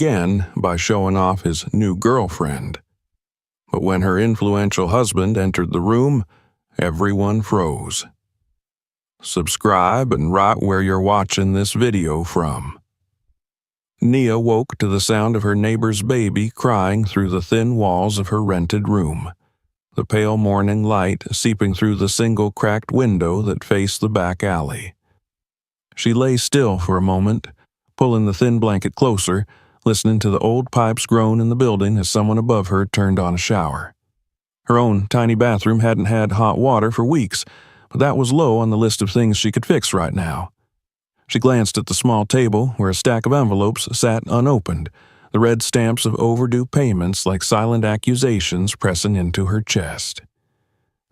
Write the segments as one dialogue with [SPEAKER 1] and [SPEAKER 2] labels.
[SPEAKER 1] again by showing off his new girlfriend. But when her influential husband entered the room, everyone froze. Subscribe and write where you're watching this video from. Nia woke to the sound of her neighbor's baby crying through the thin walls of her rented room, the pale morning light seeping through the single cracked window that faced the back alley. She lay still for a moment, pulling the thin blanket closer, listening to the old pipes groan in the building as someone above her turned on a shower. Her own tiny bathroom hadn't had hot water for weeks, but that was low on the list of things she could fix right now. She glanced at the small table where a stack of envelopes sat unopened, the red stamps of overdue payments like silent accusations pressing into her chest.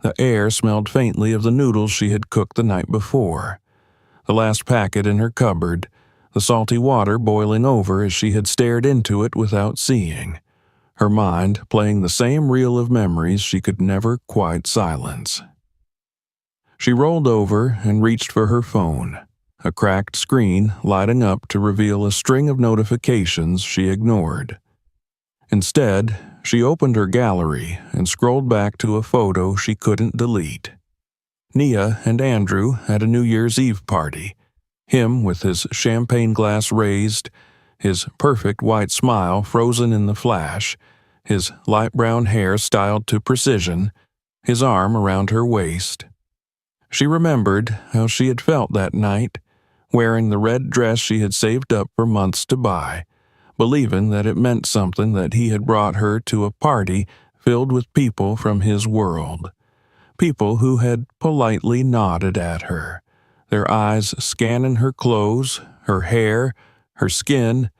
[SPEAKER 1] The air smelled faintly of the noodles she had cooked the night before, the last packet in her cupboard, the salty water boiling over as she had stared into it without seeing, her mind playing the same reel of memories she could never quite silence. She rolled over and reached for her phone, a cracked screen lighting up to reveal a string of notifications she ignored. Instead, she opened her gallery and scrolled back to a photo she couldn't delete. Nia and Andrew had a New Year's Eve party, him with his champagne glass raised, his perfect white smile frozen in the flash, his light brown hair styled to precision, his arm around her waist. She remembered how she had felt that night, wearing the red dress she had saved up for months to buy, believing that it meant something that he had brought her to a party filled with people from his world, people who had politely nodded at her, their eyes scanning her clothes, her hair, her skin,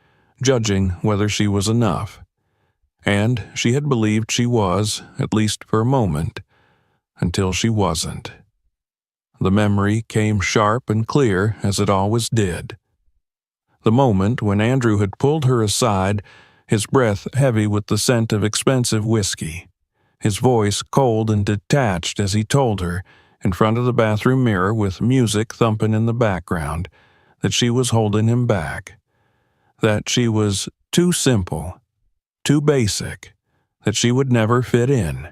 [SPEAKER 1] judging whether she was enough. And she had believed she was, at least for a moment, until she wasn't. The memory came sharp and clear as it always did. The moment when Andrew had pulled her aside, his breath heavy with the scent of expensive whiskey, his voice cold and detached as he told her, in front of the bathroom mirror with music thumping in the background, that she was holding him back, that she was too simple, too basic, that she would never fit in,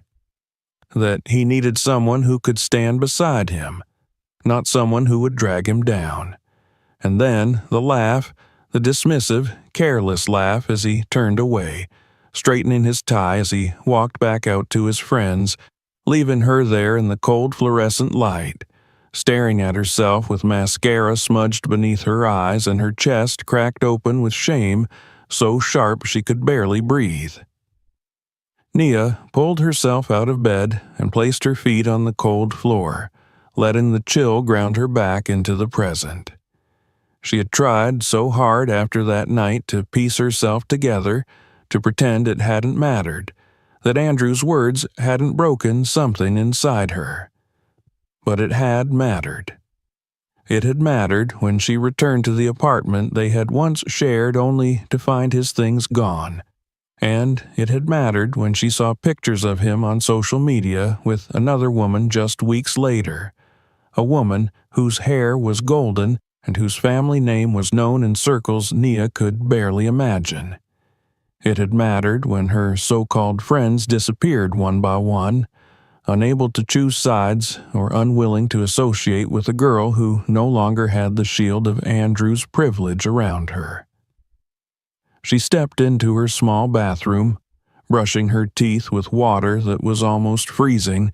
[SPEAKER 1] that he needed someone who could stand beside him, not someone who would drag him down. And then the laugh, the dismissive, careless laugh as he turned away, straightening his tie as he walked back out to his friends, leaving her there in the cold fluorescent light, staring at herself with mascara smudged beneath her eyes and her chest cracked open with shame so sharp she could barely breathe. Nia pulled herself out of bed and placed her feet on the cold floor, letting the chill ground her back into the present. She had tried so hard after that night to piece herself together, to pretend it hadn't mattered, that Andrew's words hadn't broken something inside her. But it had mattered. It had mattered when she returned to the apartment they had once shared only to find his things gone. And it had mattered when she saw pictures of him on social media with another woman just weeks later, a woman whose hair was golden and whose family name was known in circles Nia could barely imagine. It had mattered when her so-called friends disappeared one by one, unable to choose sides or unwilling to associate with a girl who no longer had the shield of Andrew's privilege around her. She stepped into her small bathroom, brushing her teeth with water that was almost freezing,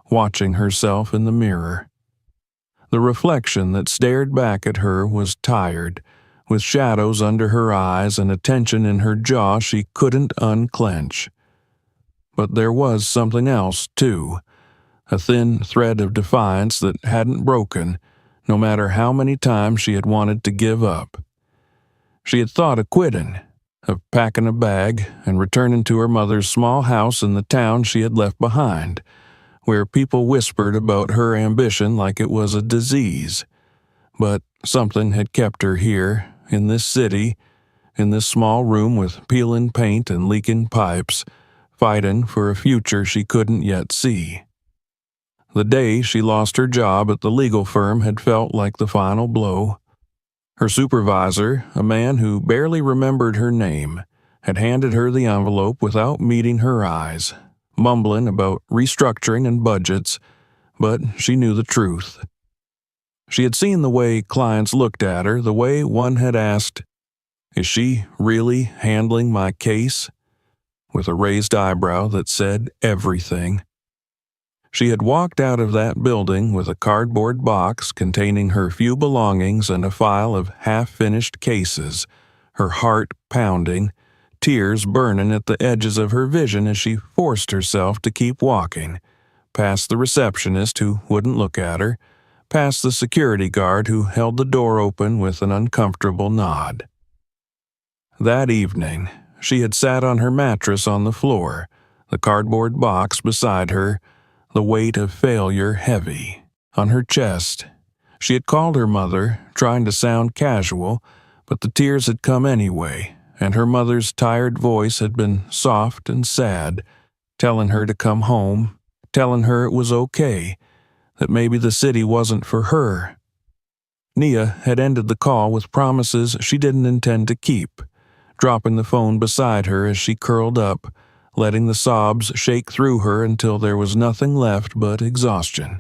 [SPEAKER 1] watching herself in the mirror. The reflection that stared back at her was tired, with shadows under her eyes and a tension in her jaw she couldn't unclench. But there was something else, too, a thin thread of defiance that hadn't broken, no matter how many times she had wanted to give up. She had thought of quitting, of packing a bag and returning to her mother's small house in the town she had left behind, where people whispered about her ambition like it was a disease. But something had kept her here, in this city, in this small room with peeling paint and leaking pipes, fighting for a future she couldn't yet see. The day she lost her job at the legal firm had felt like the final blow. Her supervisor, a man who barely remembered her name, had handed her the envelope without meeting her eyes, mumbling about restructuring and budgets, but she knew the truth. She had seen the way clients looked at her, the way one had asked, "Is she really handling my case?" with a raised eyebrow that said everything. She had walked out of that building with a cardboard box containing her few belongings and a file of half-finished cases, her heart pounding, tears burning at the edges of her vision as she forced herself to keep walking, past the receptionist who wouldn't look at her, past the security guard who held the door open with an uncomfortable nod. That evening, she had sat on her mattress on the floor, the cardboard box beside her, the weight of failure heavy on her chest. She had called her mother, trying to sound casual, but the tears had come anyway, and her mother's tired voice had been soft and sad, telling her to come home, telling her it was okay, that maybe the city wasn't for her. Nia had ended the call with promises she didn't intend to keep, dropping the phone beside her as she curled up, letting the sobs shake through her until there was nothing left but exhaustion.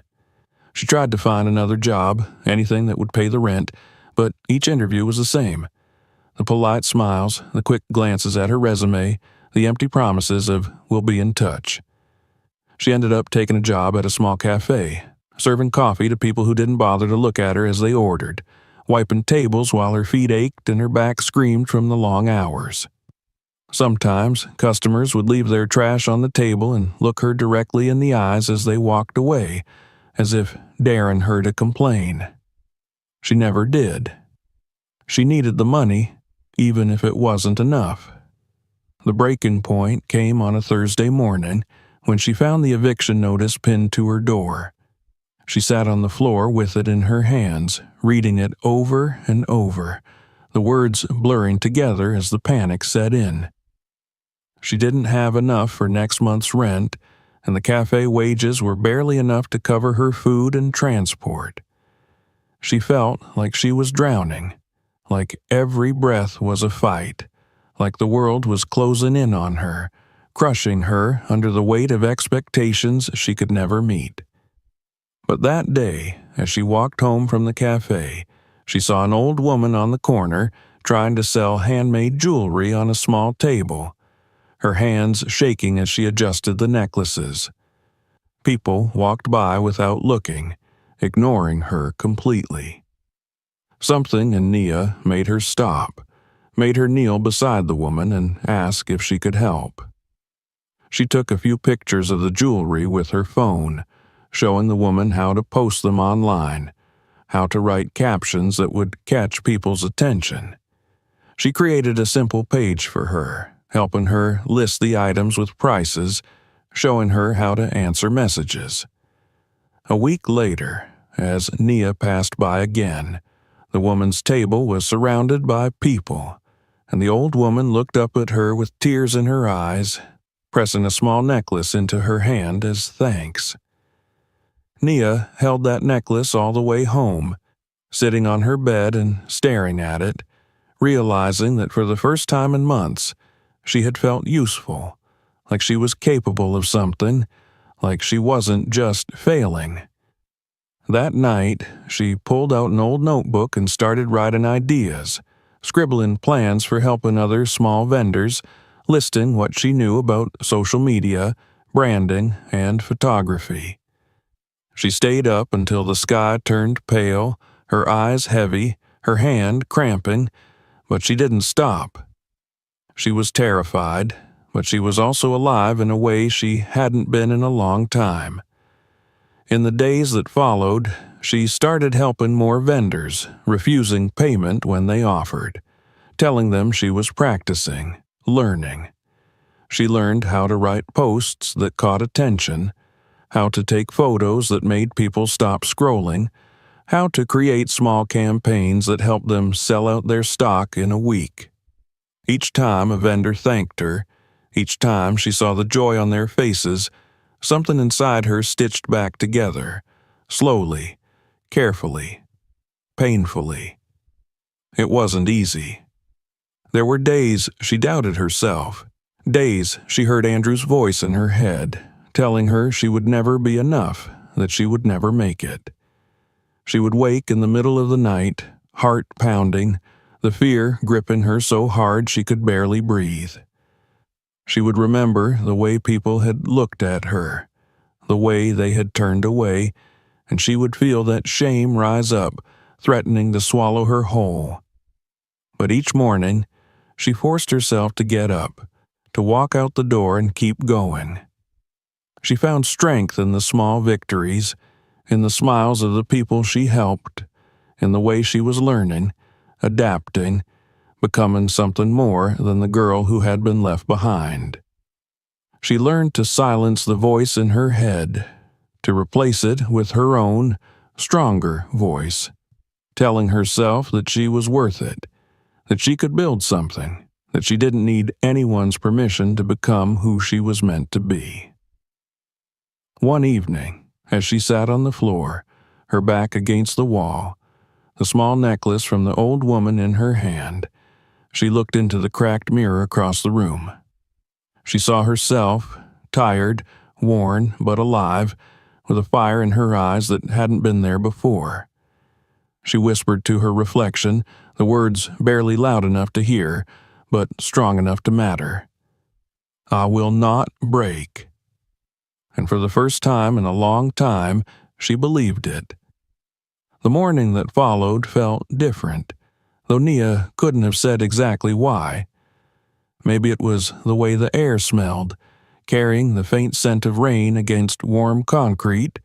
[SPEAKER 1] She tried to find another job, anything that would pay the rent, but each interview was the same. The polite smiles, the quick glances at her resume, the empty promises of "we'll be in touch." She ended up taking a job at a small cafe, serving coffee to people who didn't bother to look at her as they ordered, wiping tables while her feet ached and her back screamed from the long hours. Sometimes, customers would leave their trash on the table and look her directly in the eyes as they walked away, as if daring her to complain. She never did. She needed the money, even if it wasn't enough. The breaking point came on a Thursday morning when she found the eviction notice pinned to her door. She sat on the floor with it in her hands, reading it over and over, the words blurring together as the panic set in. She didn't have enough for next month's rent, and the cafe wages were barely enough to cover her food and transport. She felt like she was drowning, like every breath was a fight, like the world was closing in on her, crushing her under the weight of expectations she could never meet. But that day, as she walked home from the cafe, she saw an old woman on the corner trying to sell handmade jewelry on a small table, her hands shaking as she adjusted the necklaces. People walked by without looking, ignoring her completely. Something in Nia made her stop, made her kneel beside the woman and ask if she could help. She took a few pictures of the jewelry with her phone, showing the woman how to post them online, how to write captions that would catch people's attention. She created a simple page for her, helping her list the items with prices, showing her how to answer messages. A week later, as Nia passed by again, the woman's table was surrounded by people, and the old woman looked up at her with tears in her eyes, pressing a small necklace into her hand as thanks. Nia held that necklace all the way home, sitting on her bed and staring at it, realizing that for the first time in months, she had felt useful, like she was capable of something, like she wasn't just failing. That night, she pulled out an old notebook and started writing ideas, scribbling plans for helping other small vendors, listing what she knew about social media, branding, and photography. She stayed up until the sky turned pale, her eyes heavy, her hand cramping, but she didn't stop. She was terrified, but she was also alive in a way she hadn't been in a long time. In the days that followed, she started helping more vendors, refusing payment when they offered, telling them she was practicing, learning. She learned how to write posts that caught attention, how to take photos that made people stop scrolling, how to create small campaigns that helped them sell out their stock in a week. Each time a vendor thanked her, each time she saw the joy on their faces, something inside her stitched back together, slowly, carefully, painfully. It wasn't easy. There were days she doubted herself, days she heard Andrew's voice in her head, telling her she would never be enough, that she would never make it. She would wake in the middle of the night, heart pounding, the fear gripping her so hard she could barely breathe. She would remember the way people had looked at her, the way they had turned away, and she would feel that shame rise up, threatening to swallow her whole. But each morning, she forced herself to get up, to walk out the door and keep going. She found strength in the small victories, in the smiles of the people she helped, in the way she was learning, adapting, becoming something more than the girl who had been left behind. She learned to silence the voice in her head, to replace it with her own, stronger voice, telling herself that she was worth it, that she could build something, that she didn't need anyone's permission to become who she was meant to be. One evening, as she sat on the floor, her back against the wall, the small necklace from the old woman in her hand, she looked into the cracked mirror across the room. She saw herself, tired, worn, but alive, with a fire in her eyes that hadn't been there before. She whispered to her reflection, the words barely loud enough to hear, but strong enough to matter. "I will not break." And for the first time in a long time, she believed it. The morning that followed felt different, though Nia couldn't have said exactly why. Maybe it was the way the air smelled, carrying the faint scent of rain against warm concrete,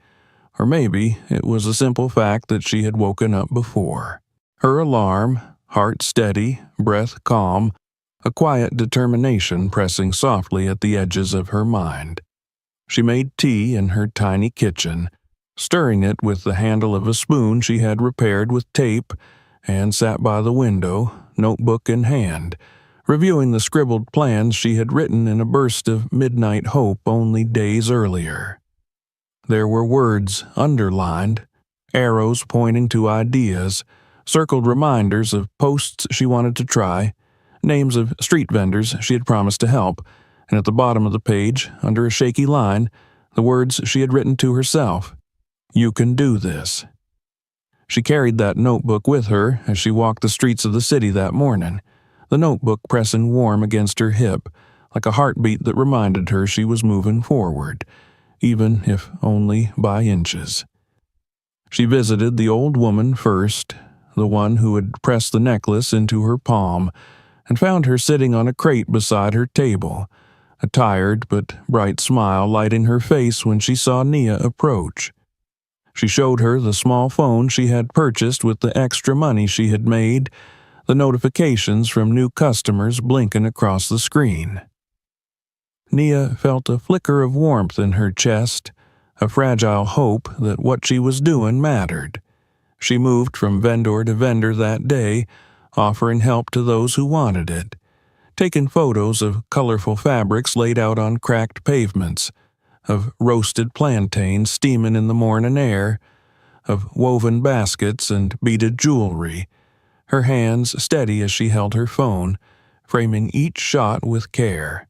[SPEAKER 1] or maybe it was the simple fact that she had woken up before. Her alarm, heart steady, breath calm, a quiet determination pressing softly at the edges of her mind. She made tea in her tiny kitchen, stirring it with the handle of a spoon she had repaired with tape, and sat by the window, notebook in hand, reviewing the scribbled plans she had written in a burst of midnight hope only days earlier. There were words underlined, arrows pointing to ideas, circled reminders of posts she wanted to try, names of street vendors she had promised to help, and at the bottom of the page, under a shaky line, the words she had written to herself, "You can do this." She carried that notebook with her as she walked the streets of the city that morning, the notebook pressing warm against her hip, like a heartbeat that reminded her she was moving forward, even if only by inches. She visited the old woman first, the one who had pressed the necklace into her palm, and found her sitting on a crate beside her table, a tired but bright smile lighting her face when she saw Nia approach. She showed her the small phone she had purchased with the extra money she had made, the notifications from new customers blinking across the screen. Nia felt a flicker of warmth in her chest, a fragile hope that what she was doing mattered. She moved from vendor to vendor that day, offering help to those who wanted it, taking photos of colorful fabrics laid out on cracked pavements, of roasted plantains steaming in the morning air, of woven baskets and beaded jewelry, her hands steady as she held her phone, framing each shot with care.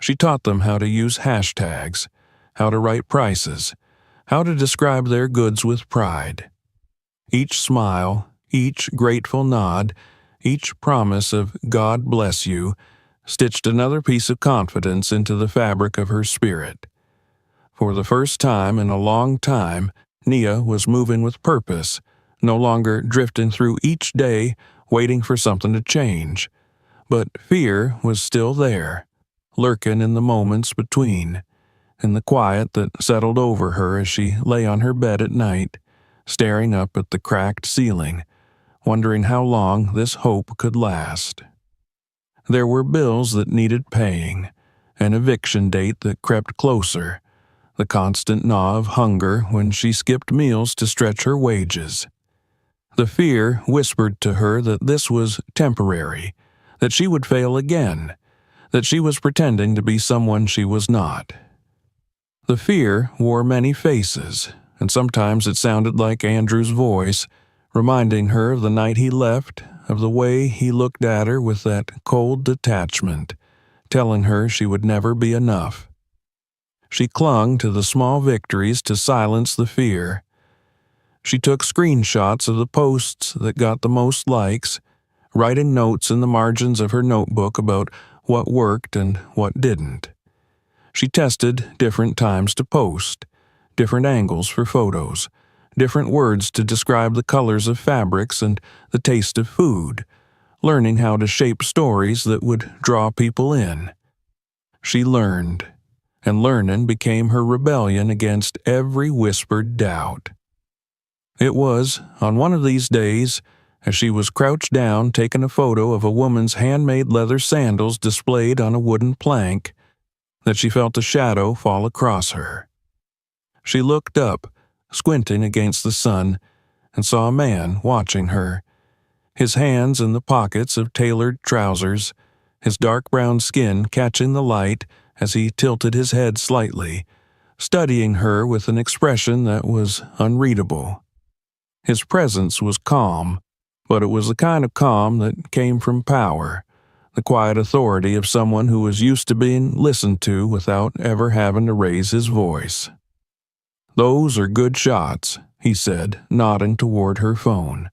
[SPEAKER 1] She taught them how to use hashtags, how to write prices, how to describe their goods with pride. Each smile, each grateful nod, each promise of "God bless you," stitched another piece of confidence into the fabric of her spirit. For the first time in a long time, Nia was moving with purpose, no longer drifting through each day, waiting for something to change. But fear was still there, lurking in the moments between, in the quiet that settled over her as she lay on her bed at night, staring up at the cracked ceiling, wondering how long this hope could last. There were bills that needed paying, an eviction date that crept closer, the constant gnaw of hunger when she skipped meals to stretch her wages. The fear whispered to her that this was temporary, that she would fail again, that she was pretending to be someone she was not. The fear wore many faces, and sometimes it sounded like Andrew's voice, reminding her of the night he left, of the way he looked at her with that cold detachment, telling her she would never be enough. She clung to the small victories to silence the fear. She took screenshots of the posts that got the most likes, writing notes in the margins of her notebook about what worked and what didn't. She tested different times to post, different angles for photos, different words to describe the colors of fabrics and the taste of food, learning how to shape stories that would draw people in. She learned, and learning became her rebellion against every whispered doubt. It was, on one of these days, as she was crouched down taking a photo of a woman's handmade leather sandals displayed on a wooden plank, that she felt a shadow fall across her. She looked up, squinting against the sun, and saw a man watching her, his hands in the pockets of tailored trousers, his dark brown skin catching the light as he tilted his head slightly, studying her with an expression that was unreadable. His presence was calm, but it was the kind of calm that came from power, the quiet authority of someone who was used to being listened to without ever having to raise his voice. "Those are good shots," he said, nodding toward her phone.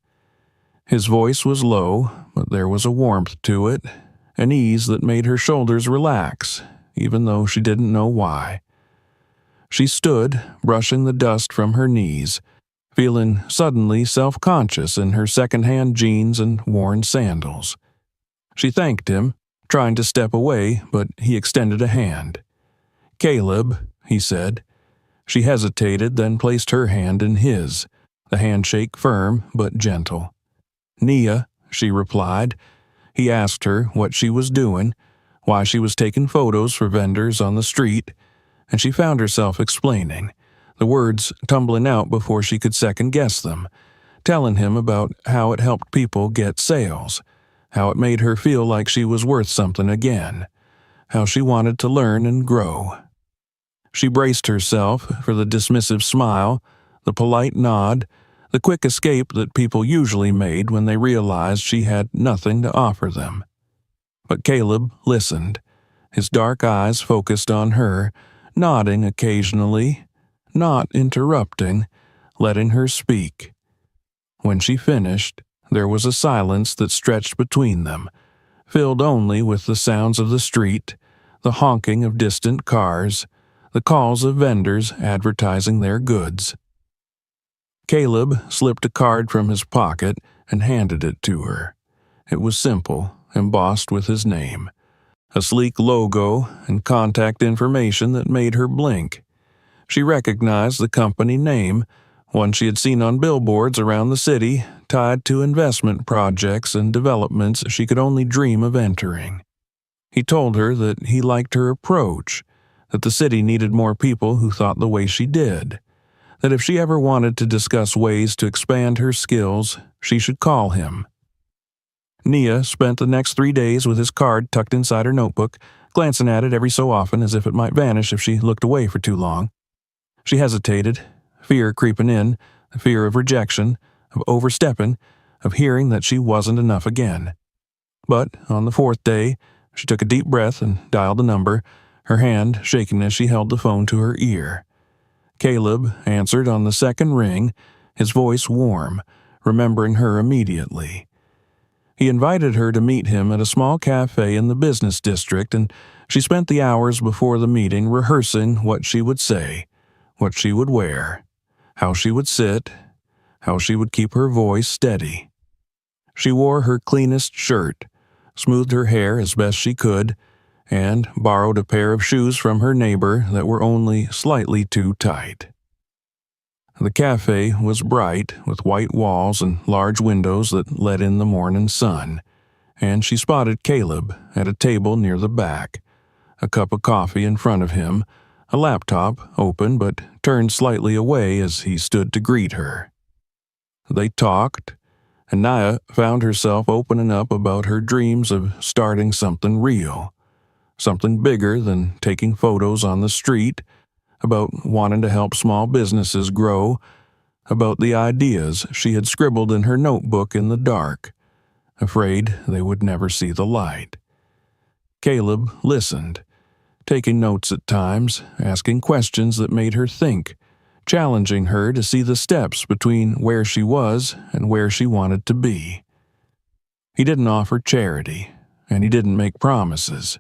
[SPEAKER 1] His voice was low, but there was a warmth to it, an ease that made her shoulders relax, even though she didn't know why. She stood, brushing the dust from her knees, feeling suddenly self-conscious in her second-hand jeans and worn sandals. She thanked him, trying to step away, but he extended a hand. "Caleb," he said. She hesitated, then placed her hand in his, the handshake firm but gentle. "Nia," she replied. He asked her what she was doing, why she was taking photos for vendors on the street, and she found herself explaining, the words tumbling out before she could second-guess them, telling him about how it helped people get sales, how it made her feel like she was worth something again, how she wanted to learn and grow. She braced herself for the dismissive smile, the polite nod, the quick escape that people usually made when they realized she had nothing to offer them. But Caleb listened, his dark eyes focused on her, nodding occasionally, not interrupting, letting her speak. When she finished, there was a silence that stretched between them, filled only with the sounds of the street, the honking of distant cars, the calls of vendors advertising their goods. Caleb slipped a card from his pocket and handed it to her. It was simple, embossed with his name, a sleek logo and contact information that made her blink. She recognized the company name, one she had seen on billboards around the city, tied to investment projects and developments she could only dream of entering. He told her that he liked her approach, that the city needed more people who thought the way she did, that if she ever wanted to discuss ways to expand her skills, she should call him. Nia spent the next 3 days with his card tucked inside her notebook, glancing at it every so often as if it might vanish if she looked away for too long. She hesitated, fear creeping in, the fear of rejection, of overstepping, of hearing that she wasn't enough again. But on the 4th day, she took a deep breath and dialed the number, her hand shaking as she held the phone to her ear. Caleb answered on the second ring, his voice warm, remembering her immediately. He invited her to meet him at a small cafe in the business district, and she spent the hours before the meeting rehearsing what she would say, what she would wear, how she would sit, how she would keep her voice steady. She wore her cleanest shirt, smoothed her hair as best she could, and borrowed a pair of shoes from her neighbor that were only slightly too tight. The cafe was bright, with white walls and large windows that let in the morning sun, and she spotted Caleb at a table near the back, a cup of coffee in front of him, a laptop open but turned slightly away as he stood to greet her. They talked, and Nia found herself opening up about her dreams of starting something real, something bigger than taking photos on the street, about wanting to help small businesses grow, about the ideas she had scribbled in her notebook in the dark, afraid they would never see the light. Caleb listened, taking notes at times, asking questions that made her think, challenging her to see the steps between where she was and where she wanted to be. He didn't offer charity, and he didn't make promises.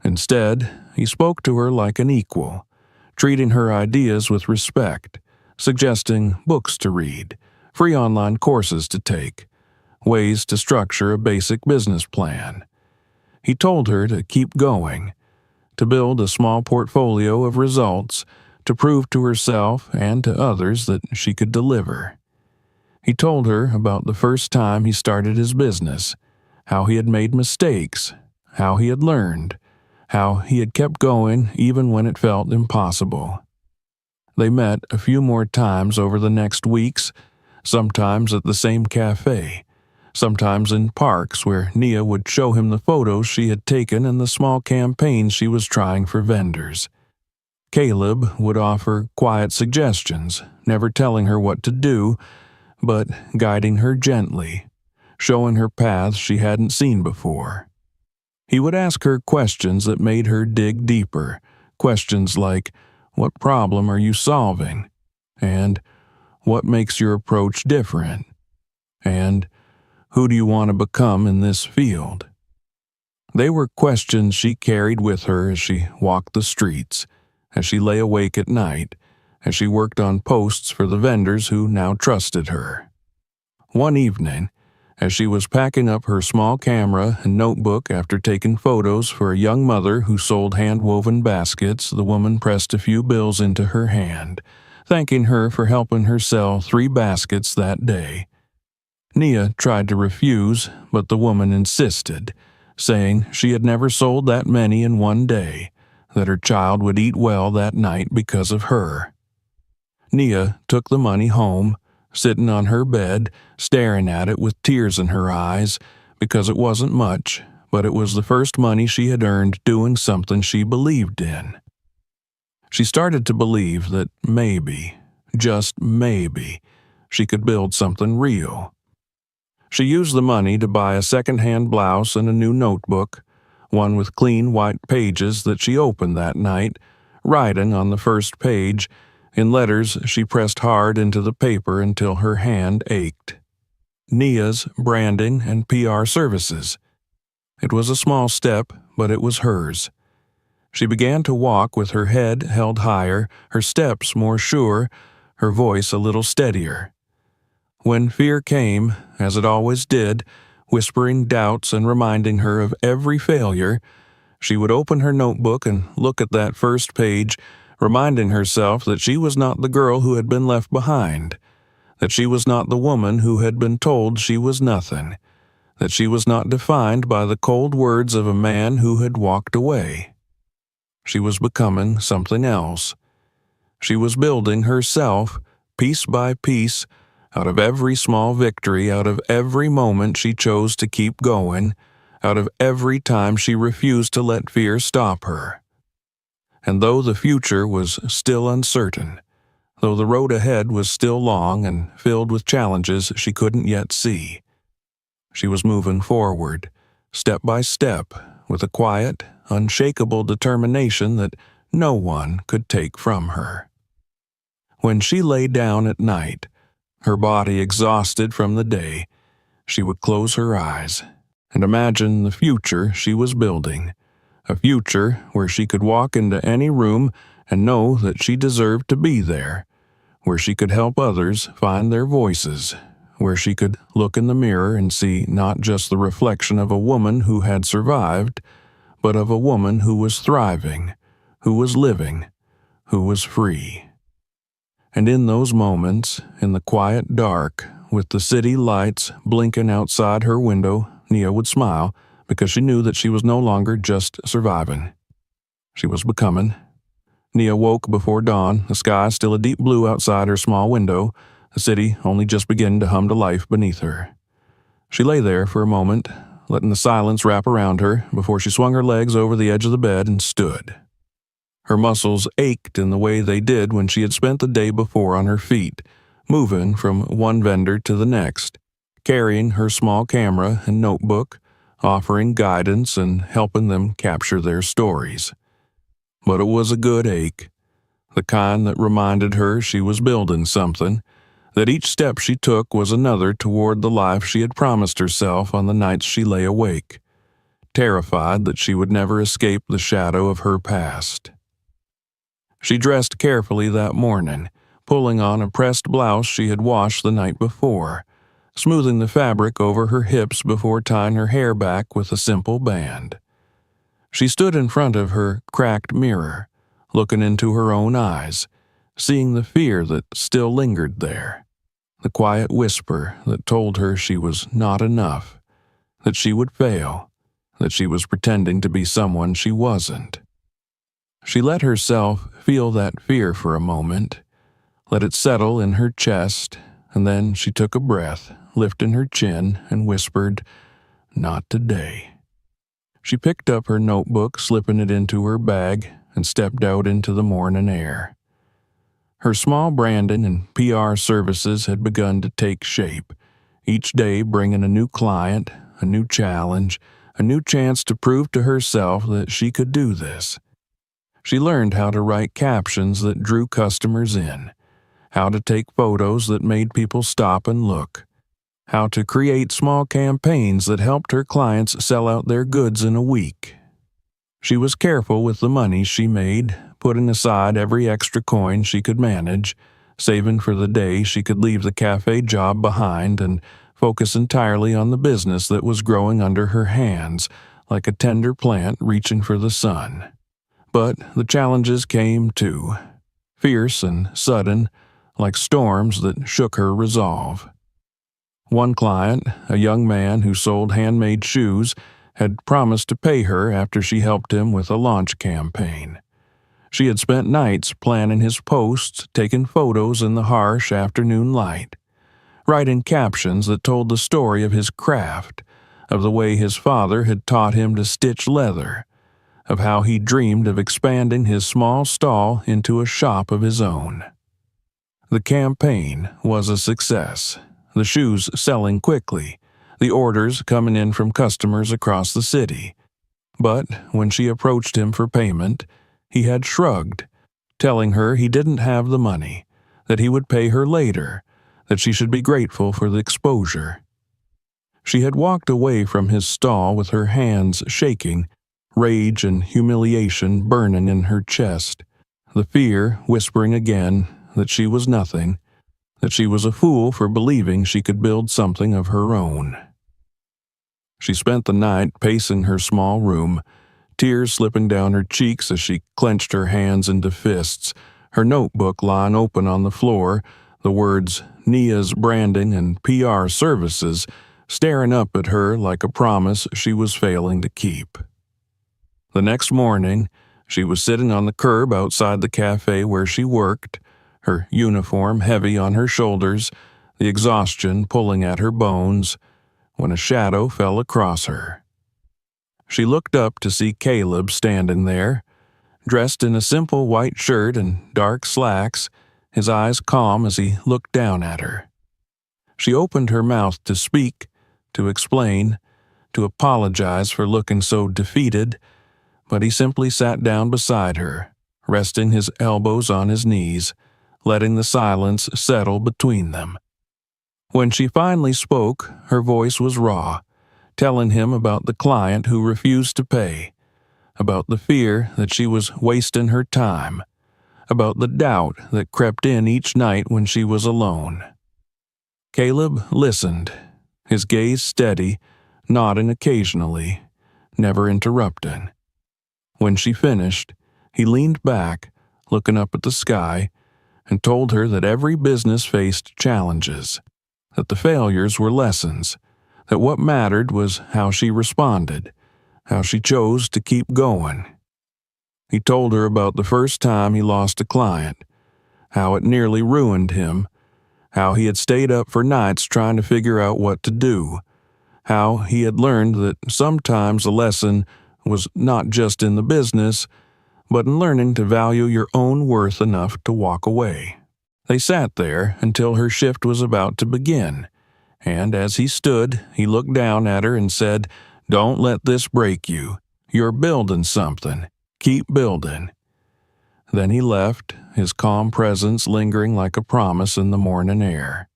[SPEAKER 1] Instead, he spoke to her like an equal, treating her ideas with respect, suggesting books to read, free online courses to take, ways to structure a basic business plan. He told her to keep going, to build a small portfolio of results, to prove to herself and to others that she could deliver. He told her about the first time he started his business, how he had made mistakes, how he had learned, how he had kept going even when it felt impossible. They met a few more times over the next weeks, sometimes at the same cafe, sometimes in parks where Nia would show him the photos she had taken and the small campaigns she was trying for vendors. Caleb would offer quiet suggestions, never telling her what to do, but guiding her gently, showing her paths she hadn't seen before. He would ask her questions that made her dig deeper, questions like, "What problem are you solving?" and "What makes your approach different?" and "Who do you want to become in this field?" They were questions she carried with her as she walked the streets, as she lay awake at night, as she worked on posts for the vendors who now trusted her. One evening, as she was packing up her small camera and notebook after taking photos for a young mother who sold hand-woven baskets, the woman pressed a few bills into her hand, thanking her for helping her sell 3 baskets that day. Nia tried to refuse, but the woman insisted, saying she had never sold that many in one day, that her child would eat well that night because of her. Nia took the money home, sitting on her bed, staring at it with tears in her eyes, because it wasn't much, but it was the first money she had earned doing something she believed in. She started to believe that maybe, just maybe, she could build something real. She used the money to buy a second-hand blouse and a new notebook, one with clean white pages that she opened that night, writing on the first page, in letters she pressed hard into the paper until her hand ached. Nia's branding and PR services. It was a small step, but it was hers. She began to walk with her head held higher, her steps more sure, her voice a little steadier. When fear came, as it always did, whispering doubts and reminding her of every failure, she would open her notebook and look at that first page, reminding herself that she was not the girl who had been left behind, that she was not the woman who had been told she was nothing, that she was not defined by the cold words of a man who had walked away. She was becoming something else. She was building herself, piece by piece, out of every small victory, out of every moment she chose to keep going, out of every time she refused to let fear stop her. And though the future was still uncertain, though the road ahead was still long and filled with challenges she couldn't yet see, she was moving forward, step by step, with a quiet, unshakable determination that no one could take from her. When she lay down at night, her body exhausted from the day, she would close her eyes and imagine the future she was building, a future where she could walk into any room and know that she deserved to be there, where she could help others find their voices, where she could look in the mirror and see not just the reflection of a woman who had survived, but of a woman who was thriving, who was living, who was free. And in those moments, in the quiet dark, with the city lights blinking outside her window, Nia would smile because she knew that she was no longer just surviving. She was becoming. Nia woke before dawn, the sky still a deep blue outside her small window, the city only just beginning to hum to life beneath her. She lay there for a moment, letting the silence wrap around her before she swung her legs over the edge of the bed and stood. Her muscles ached in the way they did when she had spent the day before on her feet, moving from one vendor to the next, carrying her small camera and notebook, offering guidance and helping them capture their stories. But it was a good ache, the kind that reminded her she was building something, that each step she took was another toward the life she had promised herself on the nights she lay awake, terrified that she would never escape the shadow of her past. She dressed carefully that morning, pulling on a pressed blouse she had washed the night before, smoothing the fabric over her hips before tying her hair back with a simple band. She stood in front of her cracked mirror, looking into her own eyes, seeing the fear that still lingered there, the quiet whisper that told her she was not enough, that she would fail, that she was pretending to be someone she wasn't. She let herself feel that fear for a moment, let it settle in her chest, and then she took a breath, lifting her chin, and whispered, "Not today." She picked up her notebook, slipping it into her bag, and stepped out into the morning air. Her small branding and PR services had begun to take shape, each day bringing a new client, a new challenge, a new chance to prove to herself that she could do this. She learned how to write captions that drew customers in, how to take photos that made people stop and look, how to create small campaigns that helped her clients sell out their goods in a week. She was careful with the money she made, putting aside every extra coin she could manage, saving for the day she could leave the cafe job behind and focus entirely on the business that was growing under her hands, like a tender plant reaching for the sun. But the challenges came too, fierce and sudden, like storms that shook her resolve. One client, a young man who sold handmade shoes, had promised to pay her after she helped him with a launch campaign. She had spent nights planning his posts, taking photos in the harsh afternoon light, writing captions that told the story of his craft, of the way his father had taught him to stitch leather, of how he dreamed of expanding his small stall into a shop of his own. The campaign was a success, the shoes selling quickly, the orders coming in from customers across the city. But when she approached him for payment, he had shrugged, telling her he didn't have the money, that he would pay her later, that she should be grateful for the exposure. She had walked away from his stall with her hands shaking, rage and humiliation burning in her chest, the fear whispering again that she was nothing, that she was a fool for believing she could build something of her own. She spent the night pacing her small room, tears slipping down her cheeks as she clenched her hands into fists, her notebook lying open on the floor, the words "Nia's Branding and PR Services" staring up at her like a promise she was failing to keep. The next morning, she was sitting on the curb outside the cafe where she worked, her uniform heavy on her shoulders, the exhaustion pulling at her bones, when a shadow fell across her. She looked up to see Caleb standing there, dressed in a simple white shirt and dark slacks, his eyes calm as he looked down at her. She opened her mouth to speak, to explain, to apologize for looking so defeated, but he simply sat down beside her, resting his elbows on his knees, letting the silence settle between them. When she finally spoke, her voice was raw, telling him about the client who refused to pay, about the fear that she was wasting her time, about the doubt that crept in each night when she was alone. Caleb listened, his gaze steady, nodding occasionally, never interrupting. When she finished, he leaned back, looking up at the sky, and told her that every business faced challenges, that the failures were lessons, that what mattered was how she responded, how she chose to keep going. He told her about the first time he lost a client, how it nearly ruined him, how he had stayed up for nights trying to figure out what to do, how he had learned that sometimes the lesson was not just in the business, but in learning to value your own worth enough to walk away. They sat there until her shift was about to begin, and as he stood, he looked down at her and said, "Don't let this break you. You're building something. Keep building." Then he left, his calm presence lingering like a promise in the morning air.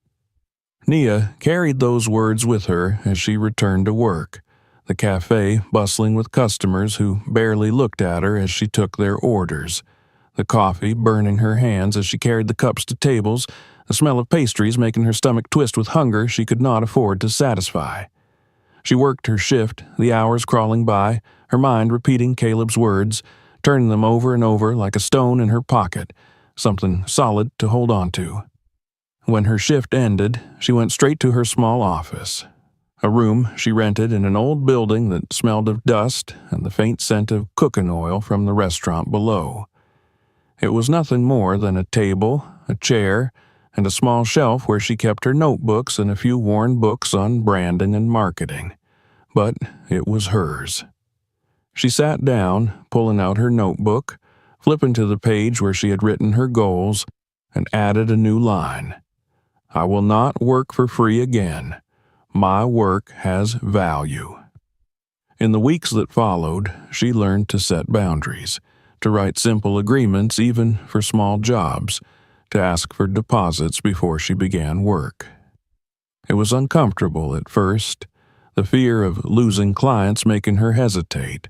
[SPEAKER 1] Nia carried those words with her as she returned to work, the cafe bustling with customers who barely looked at her as she took their orders, the coffee burning her hands as she carried the cups to tables, the smell of pastries making her stomach twist with hunger she could not afford to satisfy. She worked her shift, the hours crawling by, her mind repeating Caleb's words, turning them over and over like a stone in her pocket, something solid to hold on to. When her shift ended, she went straight to her small office, a room she rented in an old building that smelled of dust and the faint scent of cooking oil from the restaurant below. It was nothing more than a table, a chair, and a small shelf where she kept her notebooks and a few worn books on branding and marketing. But it was hers. She sat down, pulling out her notebook, flipping to the page where she had written her goals, and added a new line. "I will not work for free again. My work has value." In the weeks that followed, she learned to set boundaries, to write simple agreements even for small jobs, to ask for deposits before she began work. It was uncomfortable at first, the fear of losing clients making her hesitate,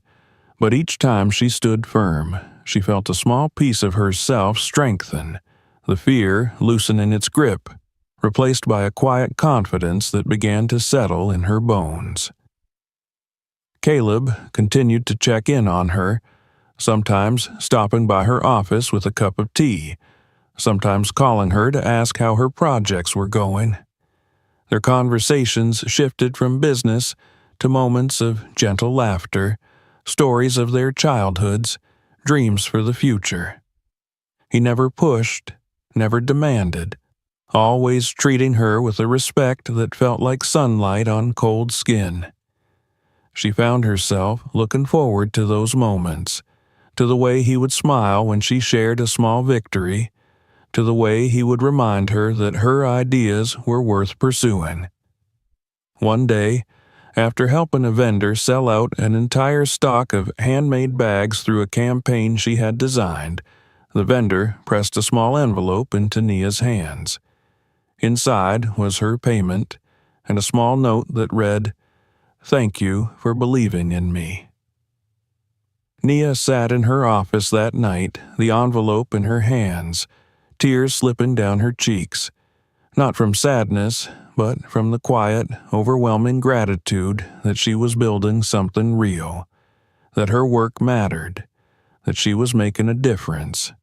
[SPEAKER 1] but each time she stood firm, she felt a small piece of herself strengthen, the fear loosening its grip, replaced by a quiet confidence that began to settle in her bones. Caleb continued to check in on her, sometimes stopping by her office with a cup of tea, sometimes calling her to ask how her projects were going. Their conversations shifted from business to moments of gentle laughter, stories of their childhoods, dreams for the future. He never pushed, never demanded, always treating her with a respect that felt like sunlight on cold skin. She found herself looking forward to those moments, to the way he would smile when she shared a small victory, to the way he would remind her that her ideas were worth pursuing. One day, after helping a vendor sell out an entire stock of handmade bags through a campaign she had designed, the vendor pressed a small envelope into Nia's hands. Inside was her payment and a small note that read, "Thank you for believing in me." Nia sat in her office that night, the envelope in her hands, tears slipping down her cheeks, not from sadness, but from the quiet, overwhelming gratitude that she was building something real, that her work mattered, that she was making a difference.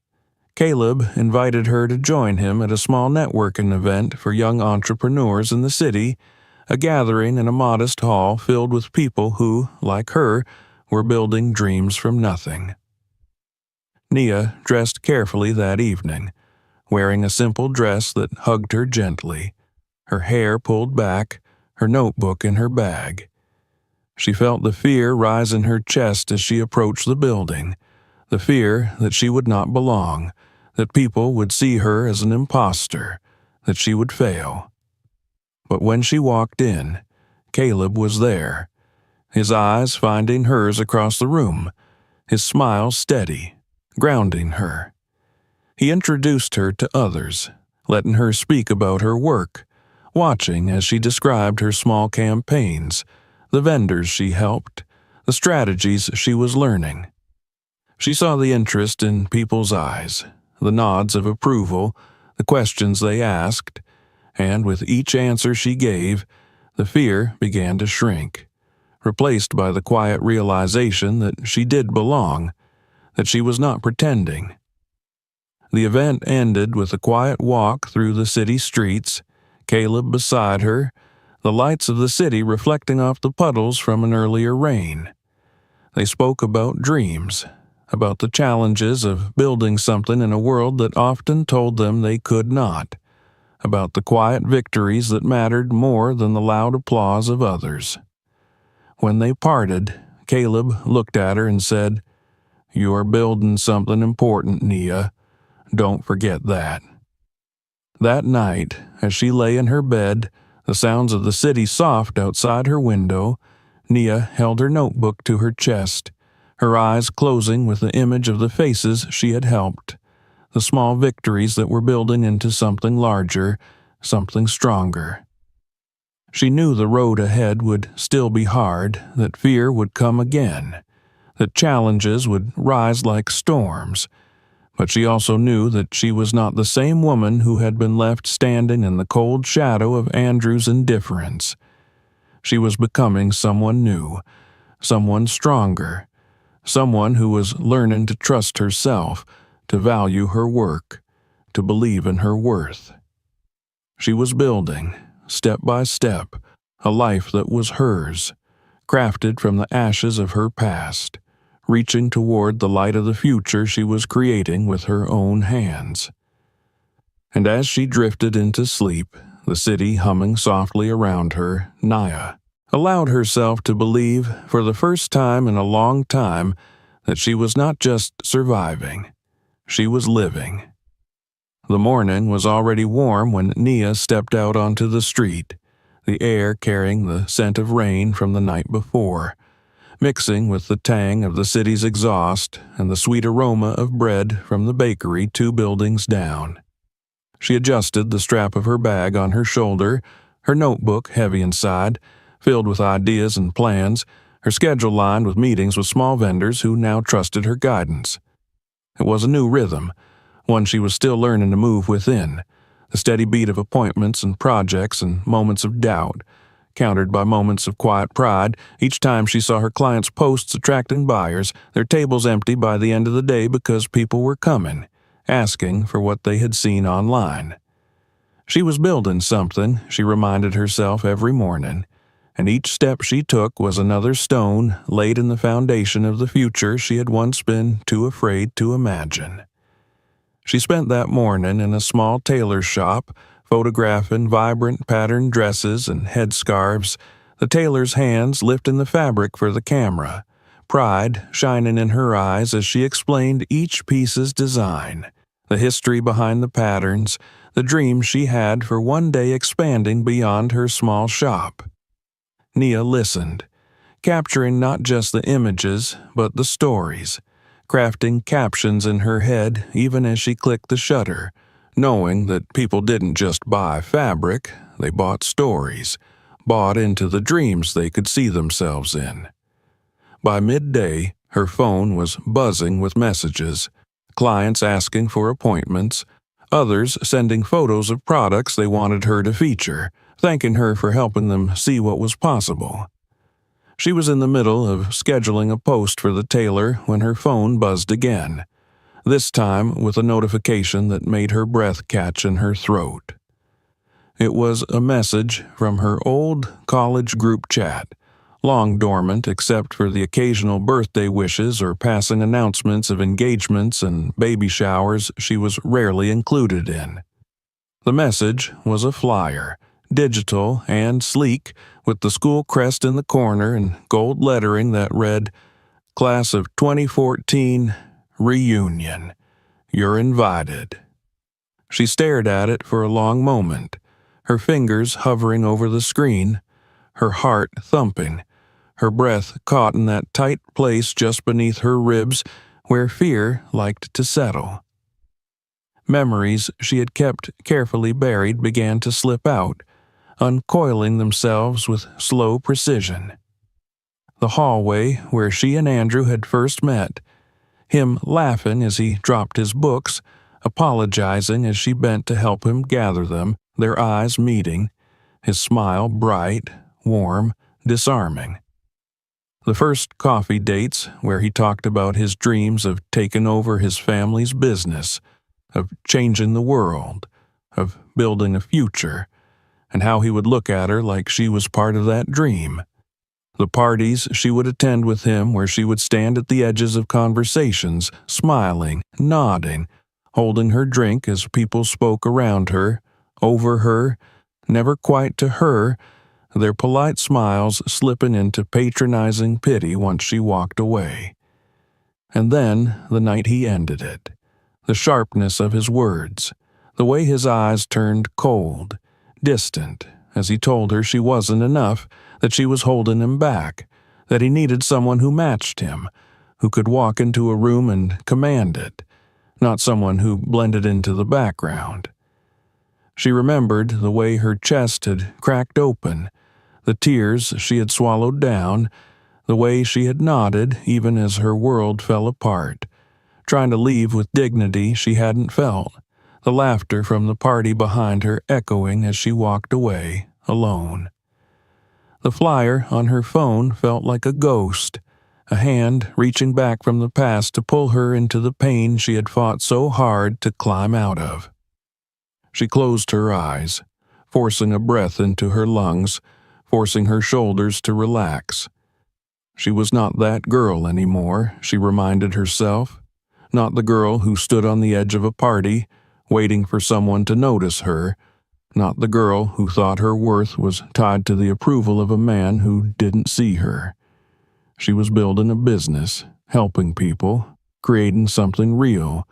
[SPEAKER 1] Caleb invited her to join him at a small networking event for young entrepreneurs in the city, a gathering in a modest hall filled with people who, like her, were building dreams from nothing. Nia dressed carefully that evening, wearing a simple dress that hugged her gently, her hair pulled back, her notebook in her bag. She felt the fear rise in her chest as she approached the building, the fear that she would not belong, that people would see her as an imposter, that she would fail. But when she walked in, Caleb was there, his eyes finding hers across the room, his smile steady, grounding her. He introduced her to others, letting her speak about her work, watching as she described her small campaigns, the vendors she helped, the strategies she was learning. She saw the interest in people's eyes, the nods of approval, the questions they asked, and with each answer she gave, the fear began to shrink, replaced by the quiet realization that she did belong, that she was not pretending. The event ended with a quiet walk through the city streets, Caleb beside her, the lights of the city reflecting off the puddles from an earlier rain. They spoke about dreams, about the challenges of building something in a world that often told them they could not, about the quiet victories that mattered more than the loud applause of others. When they parted, Caleb looked at her and said, "You are building something important, Nia. Don't forget that." That night, as she lay in her bed, The sounds of the city soft outside her window. Nia held her notebook to her chest, her eyes closing with the image of the faces she had helped, the small victories that were building into something larger, something stronger. She knew the road ahead would still be hard, that fear would come again, that challenges would rise like storms, but she also knew that she was not the same woman who had been left standing in the cold shadow of Andrew's indifference. She was becoming someone new, someone stronger, someone who was learning to trust herself, to value her work, to believe in her worth. She was building, step by step, a life that was hers, crafted from the ashes of her past, reaching toward the light of the future she was creating with her own hands. And as she drifted into sleep, the city humming softly around her, Nia allowed herself to believe, for the first time in a long time, that she was not just surviving, she was living. The morning was already warm when Nia stepped out onto the street, the air carrying the scent of rain from the night before, mixing with the tang of the city's exhaust and the sweet aroma of bread from the bakery 2 buildings down. She adjusted the strap of her bag on her shoulder, her notebook heavy inside, filled with ideas and plans, her schedule lined with meetings with small vendors who now trusted her guidance. It was a new rhythm, one she was still learning to move within, the steady beat of appointments and projects and moments of doubt, countered by moments of quiet pride each time she saw her clients' posts attracting buyers, their tables empty by the end of the day because people were coming, asking for what they had seen online. She was building something, she reminded herself every morning, and each step she took was another stone laid in the foundation of the future she had once been too afraid to imagine. She spent that morning in a small tailor's shop, photographing vibrant patterned dresses and headscarves, the tailor's hands lifting the fabric for the camera, pride shining in her eyes as she explained each piece's design, the history behind the patterns, the dream she had for one day expanding beyond her small shop. Nia listened, capturing not just the images, but the stories, crafting captions in her head even as she clicked the shutter, knowing that people didn't just buy fabric, they bought stories, bought into the dreams they could see themselves in. By midday, her phone was buzzing with messages, clients asking for appointments, others sending photos of products they wanted her to feature, thanking her for helping them see what was possible. She was in the middle of scheduling a post for the tailor when her phone buzzed again, this time with a notification that made her breath catch in her throat. It was a message from her old college group chat, long dormant except for the occasional birthday wishes or passing announcements of engagements and baby showers she was rarely included in. The message was a flyer, digital and sleek, with the school crest in the corner and gold lettering that read, "Class of 2014, Reunion. You're invited." She stared at it for a long moment, her fingers hovering over the screen, her heart thumping, her breath caught in that tight place just beneath her ribs where fear liked to settle. Memories she had kept carefully buried began to slip out, uncoiling themselves with slow precision. The hallway where she and Andrew had first met, him laughing as he dropped his books, apologizing as she bent to help him gather them, their eyes meeting, his smile bright, warm, disarming. The first coffee dates where he talked about his dreams of taking over his family's business, of changing the world, of building a future, and how he would look at her like she was part of that dream. The parties she would attend with him where she would stand at the edges of conversations, smiling, nodding, holding her drink as people spoke around her, over her, never quite to her, their polite smiles slipping into patronizing pity once she walked away. And then the night he ended it, the sharpness of his words, the way his eyes turned cold, distant, as he told her she wasn't enough, that she was holding him back, that he needed someone who matched him, who could walk into a room and command it, not someone who blended into the background. She remembered the way her chest had cracked open, the tears she had swallowed down, the way she had nodded even as her world fell apart, trying to leave with dignity she hadn't felt, the laughter from the party behind her echoing as she walked away, alone. The flyer on her phone felt like a ghost, a hand reaching back from the past to pull her into the pain she had fought so hard to climb out of. She closed her eyes, forcing a breath into her lungs, forcing her shoulders to relax. She was not that girl anymore, she reminded herself. Not the girl who stood on the edge of a party, waiting for someone to notice her. Not the girl who thought her worth was tied to the approval of a man who didn't see her. She was building a business, helping people, creating something real,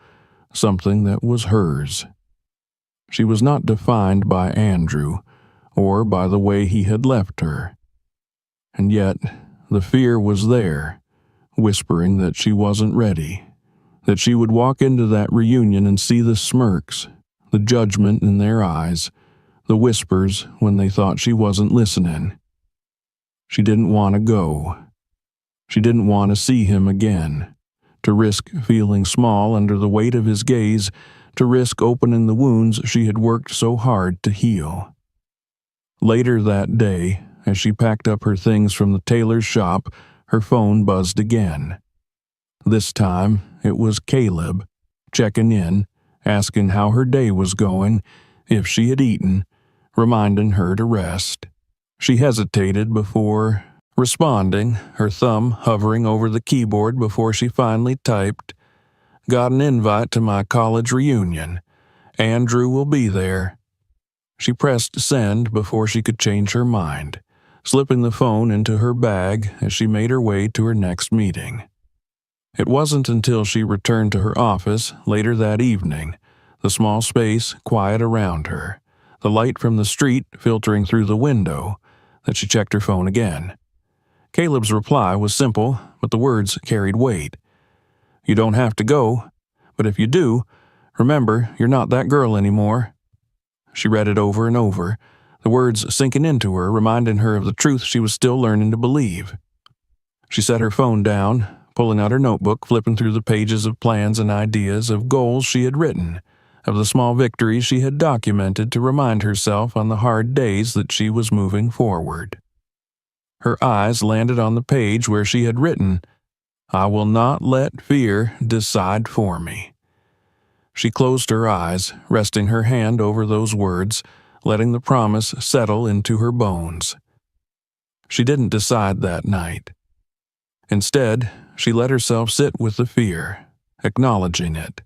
[SPEAKER 1] something that was hers. She was not defined by Andrew, or by the way he had left her. And yet, the fear was there, whispering that she wasn't ready, that she would walk into that reunion and see the smirks, the judgment in their eyes, the whispers when they thought she wasn't listening. She didn't want to go. She didn't want to see him again, to risk feeling small under the weight of his gaze, to risk opening the wounds she had worked so hard to heal. Later that day, as she packed up her things from the tailor's shop, her phone buzzed again. This time, it was Caleb, checking in, asking how her day was going, if she had eaten, reminding her to rest. She hesitated before responding, her thumb hovering over the keyboard before she finally typed, "Got an invite to my college reunion. Andrew will be there." She pressed send before she could change her mind, slipping the phone into her bag as she made her way to her next meeting. It wasn't until she returned to her office later that evening, the small space quiet around her, the light from the street filtering through the window, that she checked her phone again. Caleb's reply was simple, but the words carried weight. "You don't have to go, but if you do, remember you're not that girl anymore." She read it over and over, the words sinking into her, reminding her of the truth she was still learning to believe. She set her phone down, pulling out her notebook, flipping through the pages of plans and ideas, of goals she had written, of the small victories she had documented to remind herself on the hard days that she was moving forward. Her eyes landed on the page where she had written, "I will not let fear decide for me." She closed her eyes, resting her hand over those words, letting the promise settle into her bones. She didn't decide that night. Instead, she let herself sit with the fear, acknowledging it,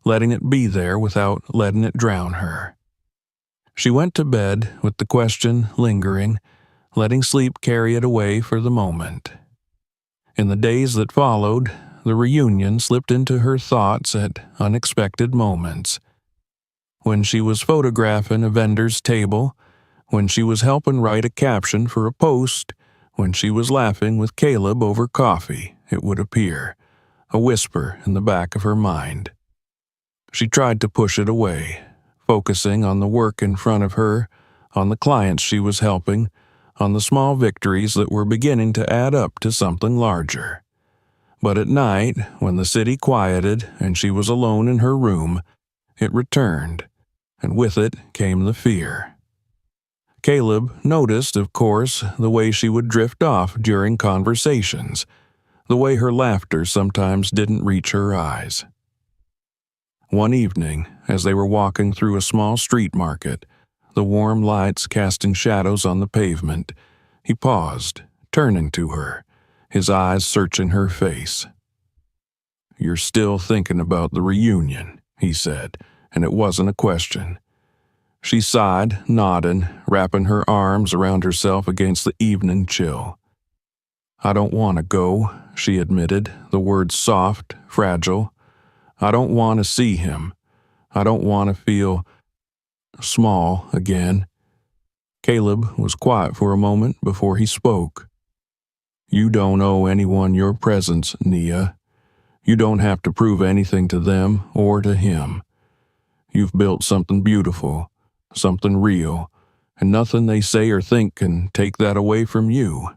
[SPEAKER 1] letting it be there without letting it drown her. She went to bed with the question lingering, letting sleep carry it away for the moment. In the days that followed, the reunion slipped into her thoughts at unexpected moments. When she was photographing a vendor's table, when she was helping write a caption for a post, when she was laughing with Caleb over coffee, it would appear, a whisper in the back of her mind. She tried to push it away, focusing on the work in front of her, on the clients she was helping, on the small victories that were beginning to add up to something larger. But at night, when the city quieted and she was alone in her room, it returned, and with it came the fear. Caleb noticed, of course, the way she would drift off during conversations, the way her laughter sometimes didn't reach her eyes. One evening, as they were walking through a small street market, the warm lights casting shadows on the pavement, he paused, turning to her, his eyes searching her face. "You're still thinking about the reunion," he said, and it wasn't a question. She sighed, nodding, wrapping her arms around herself against the evening chill. "I don't want to go," she admitted, the words soft, fragile. "I don't want to see him. I don't want to feel small again." Caleb was quiet for a moment before he spoke. "You don't owe anyone your presence, Nia. You don't have to prove anything to them or to him. You've built something beautiful, something real, and nothing they say or think can take that away from you."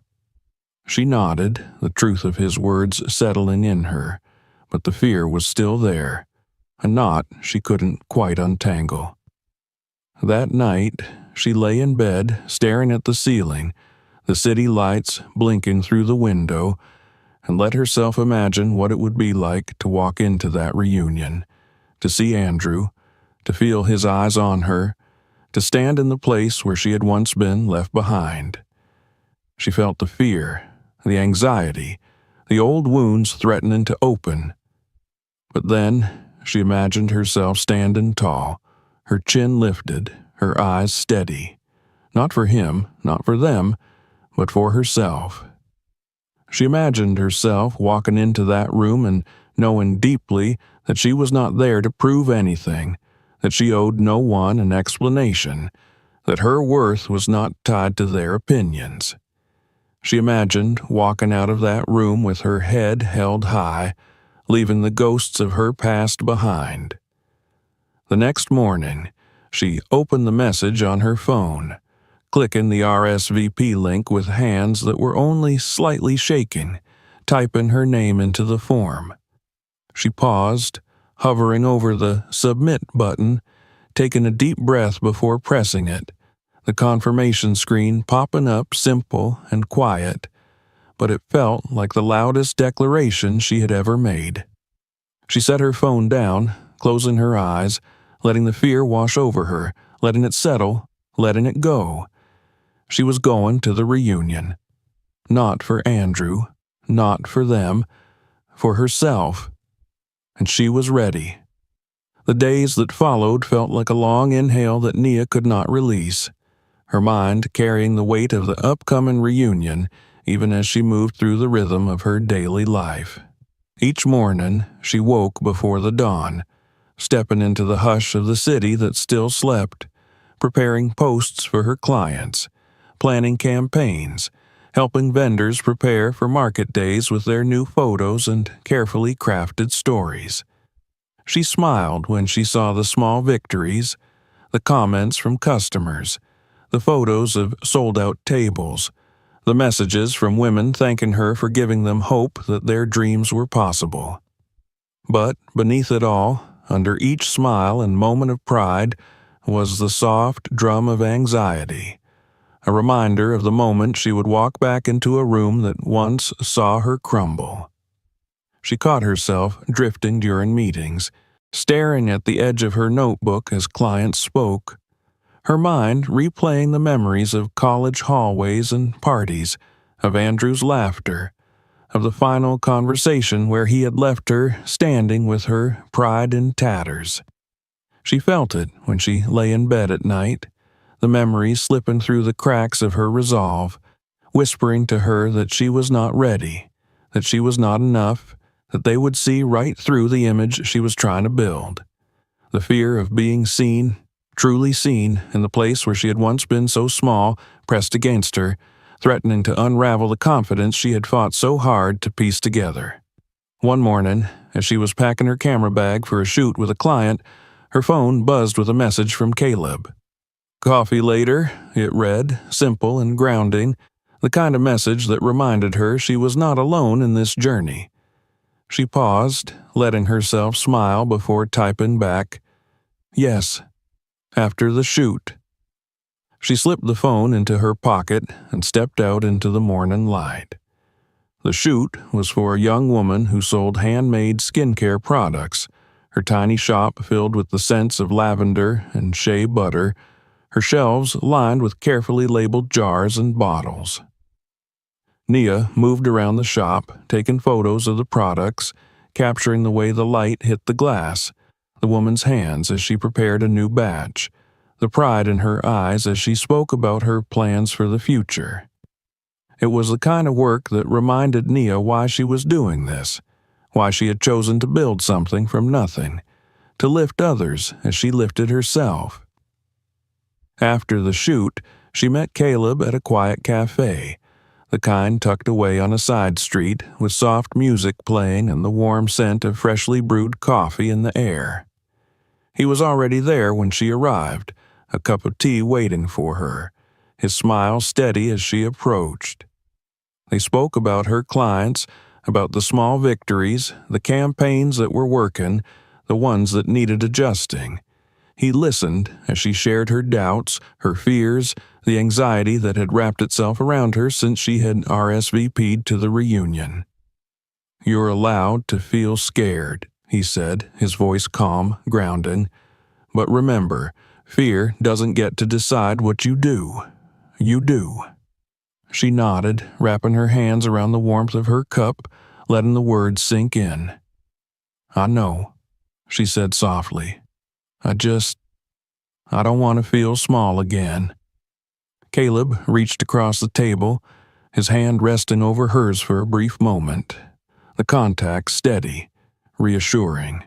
[SPEAKER 1] She nodded, the truth of his words settling in her, but the fear was still there, a knot she couldn't quite untangle. That night, she lay in bed, staring at the ceiling, the city lights blinking through the window, and let herself imagine what it would be like to walk into that reunion, to see Andrew, to feel his eyes on her, to stand in the place where she had once been left behind. She felt the fear, the anxiety, the old wounds threatening to open. But then she imagined herself standing tall, her chin lifted, her eyes steady. Not for him, not for them, but for herself. She imagined herself walking into that room and knowing deeply that she was not there to prove anything, that she owed no one an explanation, that her worth was not tied to their opinions. She imagined walking out of that room with her head held high, leaving the ghosts of her past behind. The next morning, she opened the message on her phone, clicking the RSVP link with hands that were only slightly shaking, typing her name into the form. She paused, hovering over the Submit button, taking a deep breath before pressing it, the confirmation screen popping up simple and quiet, but it felt like the loudest declaration she had ever made. She set her phone down, closing her eyes, letting the fear wash over her, letting it settle, letting it go. She was going to the reunion. Not for Andrew, not for them, for herself. And she was ready. The days that followed felt like a long inhale that Nia could not release, her mind carrying the weight of the upcoming reunion even as she moved through the rhythm of her daily life. Each morning, she woke before the dawn, stepping into the hush of the city that still slept, preparing posts for her clients, planning campaigns, helping vendors prepare for market days with their new photos and carefully crafted stories. She smiled when she saw the small victories, the comments from customers, the photos of sold-out tables, the messages from women thanking her for giving them hope that their dreams were possible. But beneath it all, under each smile and moment of pride, was the soft drum of anxiety, a reminder of the moment she would walk back into a room that once saw her crumble. She caught herself drifting during meetings, staring at the edge of her notebook as clients spoke, her mind replaying the memories of college hallways and parties, of Andrew's laughter, of the final conversation where he had left her standing with her pride in tatters. She felt it when she lay in bed at night, the memories slipping through the cracks of her resolve, whispering to her that she was not ready, that she was not enough, that they would see right through the image she was trying to build. The fear of being seen, truly seen, in the place where she had once been so small, pressed against her, threatening to unravel the confidence she had fought so hard to piece together. One morning, as she was packing her camera bag for a shoot with a client, her phone buzzed with a message from Caleb. "Coffee later," it read, simple and grounding, the kind of message that reminded her she was not alone in this journey. She paused, letting herself smile before typing back, "Yes, after the shoot." She slipped the phone into her pocket and stepped out into the morning light. The shoot was for a young woman who sold handmade skincare products, her tiny shop filled with the scents of lavender and shea butter, her shelves lined with carefully labeled jars and bottles. Nia moved around the shop, taking photos of the products, capturing the way the light hit the glass, the woman's hands as she prepared a new batch, the pride in her eyes as she spoke about her plans for the future. It was the kind of work that reminded Nia why she was doing this, why she had chosen to build something from nothing, to lift others as she lifted herself. After the shoot, She met Caleb at a quiet cafe, the kind tucked away on a side street with soft music playing and the warm scent of freshly brewed coffee in the air. He was already there when she arrived, a cup of tea waiting for her, his smile steady as she approached. They spoke about her clients, about the small victories, the campaigns that were working, the ones that needed adjusting. He listened as she shared her doubts, her fears, the anxiety that had wrapped itself around her since she had RSVP'd to the reunion. "You're allowed to feel scared," he said, his voice calm, grounding. "But remember, fear doesn't get to decide what you do. You do." She nodded, wrapping her hands around the warmth of her cup, letting the words sink in. "I know," she said softly. I don't want to feel small again." Caleb reached across the table, his hand resting over hers for a brief moment, the contact steady, reassuring.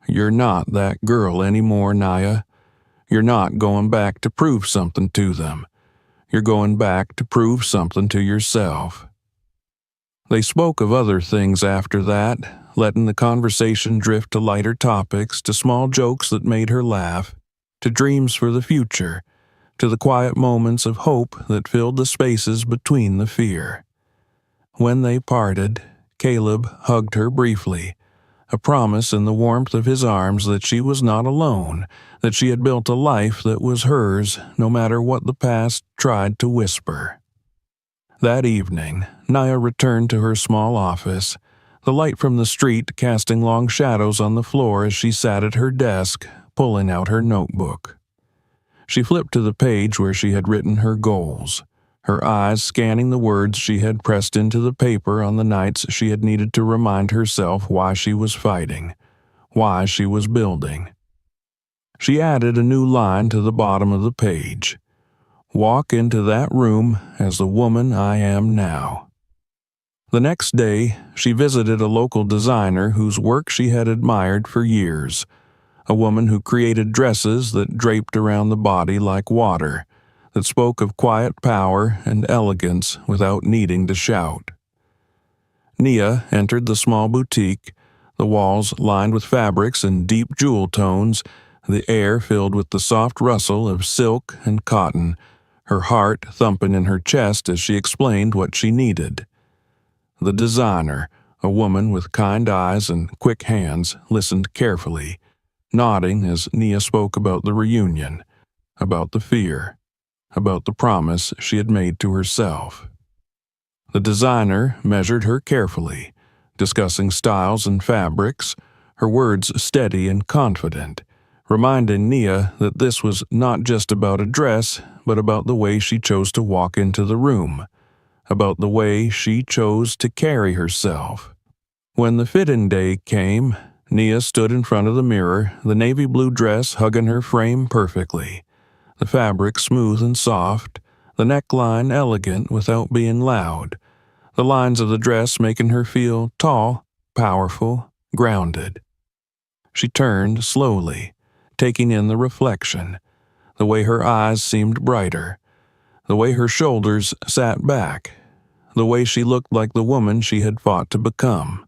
[SPEAKER 1] "You're not that girl anymore, Naya. You're not going back to prove something to them. You're going back to prove something to yourself." They spoke of other things after that, letting the conversation drift to lighter topics, to small jokes that made her laugh, to dreams for the future, to the quiet moments of hope that filled the spaces between the fear. When they parted, Caleb hugged her briefly, a promise in the warmth of his arms that she was not alone, that she had built a life that was hers no matter what the past tried to whisper. That evening, Naya returned to her small office, the light from the street casting long shadows on the floor as she sat at her desk, pulling out her notebook. She flipped to the page where she had written her goals, her eyes scanning the words she had pressed into the paper on the nights she had needed to remind herself why she was fighting, why she was building. She added a new line to the bottom of the page. "Walk into that room as the woman I am now." The next day, she visited a local designer whose work she had admired for years, a woman who created dresses that draped around the body like water, that spoke of quiet power and elegance without needing to shout. Nia entered the small boutique, the walls lined with fabrics in deep jewel tones, the air filled with the soft rustle of silk and cotton, her heart thumping in her chest as she explained what she needed. The designer, a woman with kind eyes and quick hands, listened carefully, nodding as Nia spoke about the reunion, about the fear, about the promise she had made to herself. The designer measured her carefully, discussing styles and fabrics, her words steady and confident, reminding Nia that this was not just about a dress, but about the way she chose to walk into the room, about the way she chose to carry herself. When the fit-in day came, Nia stood in front of the mirror, the navy blue dress hugging her frame perfectly, the fabric smooth and soft, the neckline elegant without being loud, the lines of the dress making her feel tall, powerful, grounded. She turned slowly, taking in the reflection, the way her eyes seemed brighter, the way her shoulders sat back, the way she looked like the woman she had fought to become.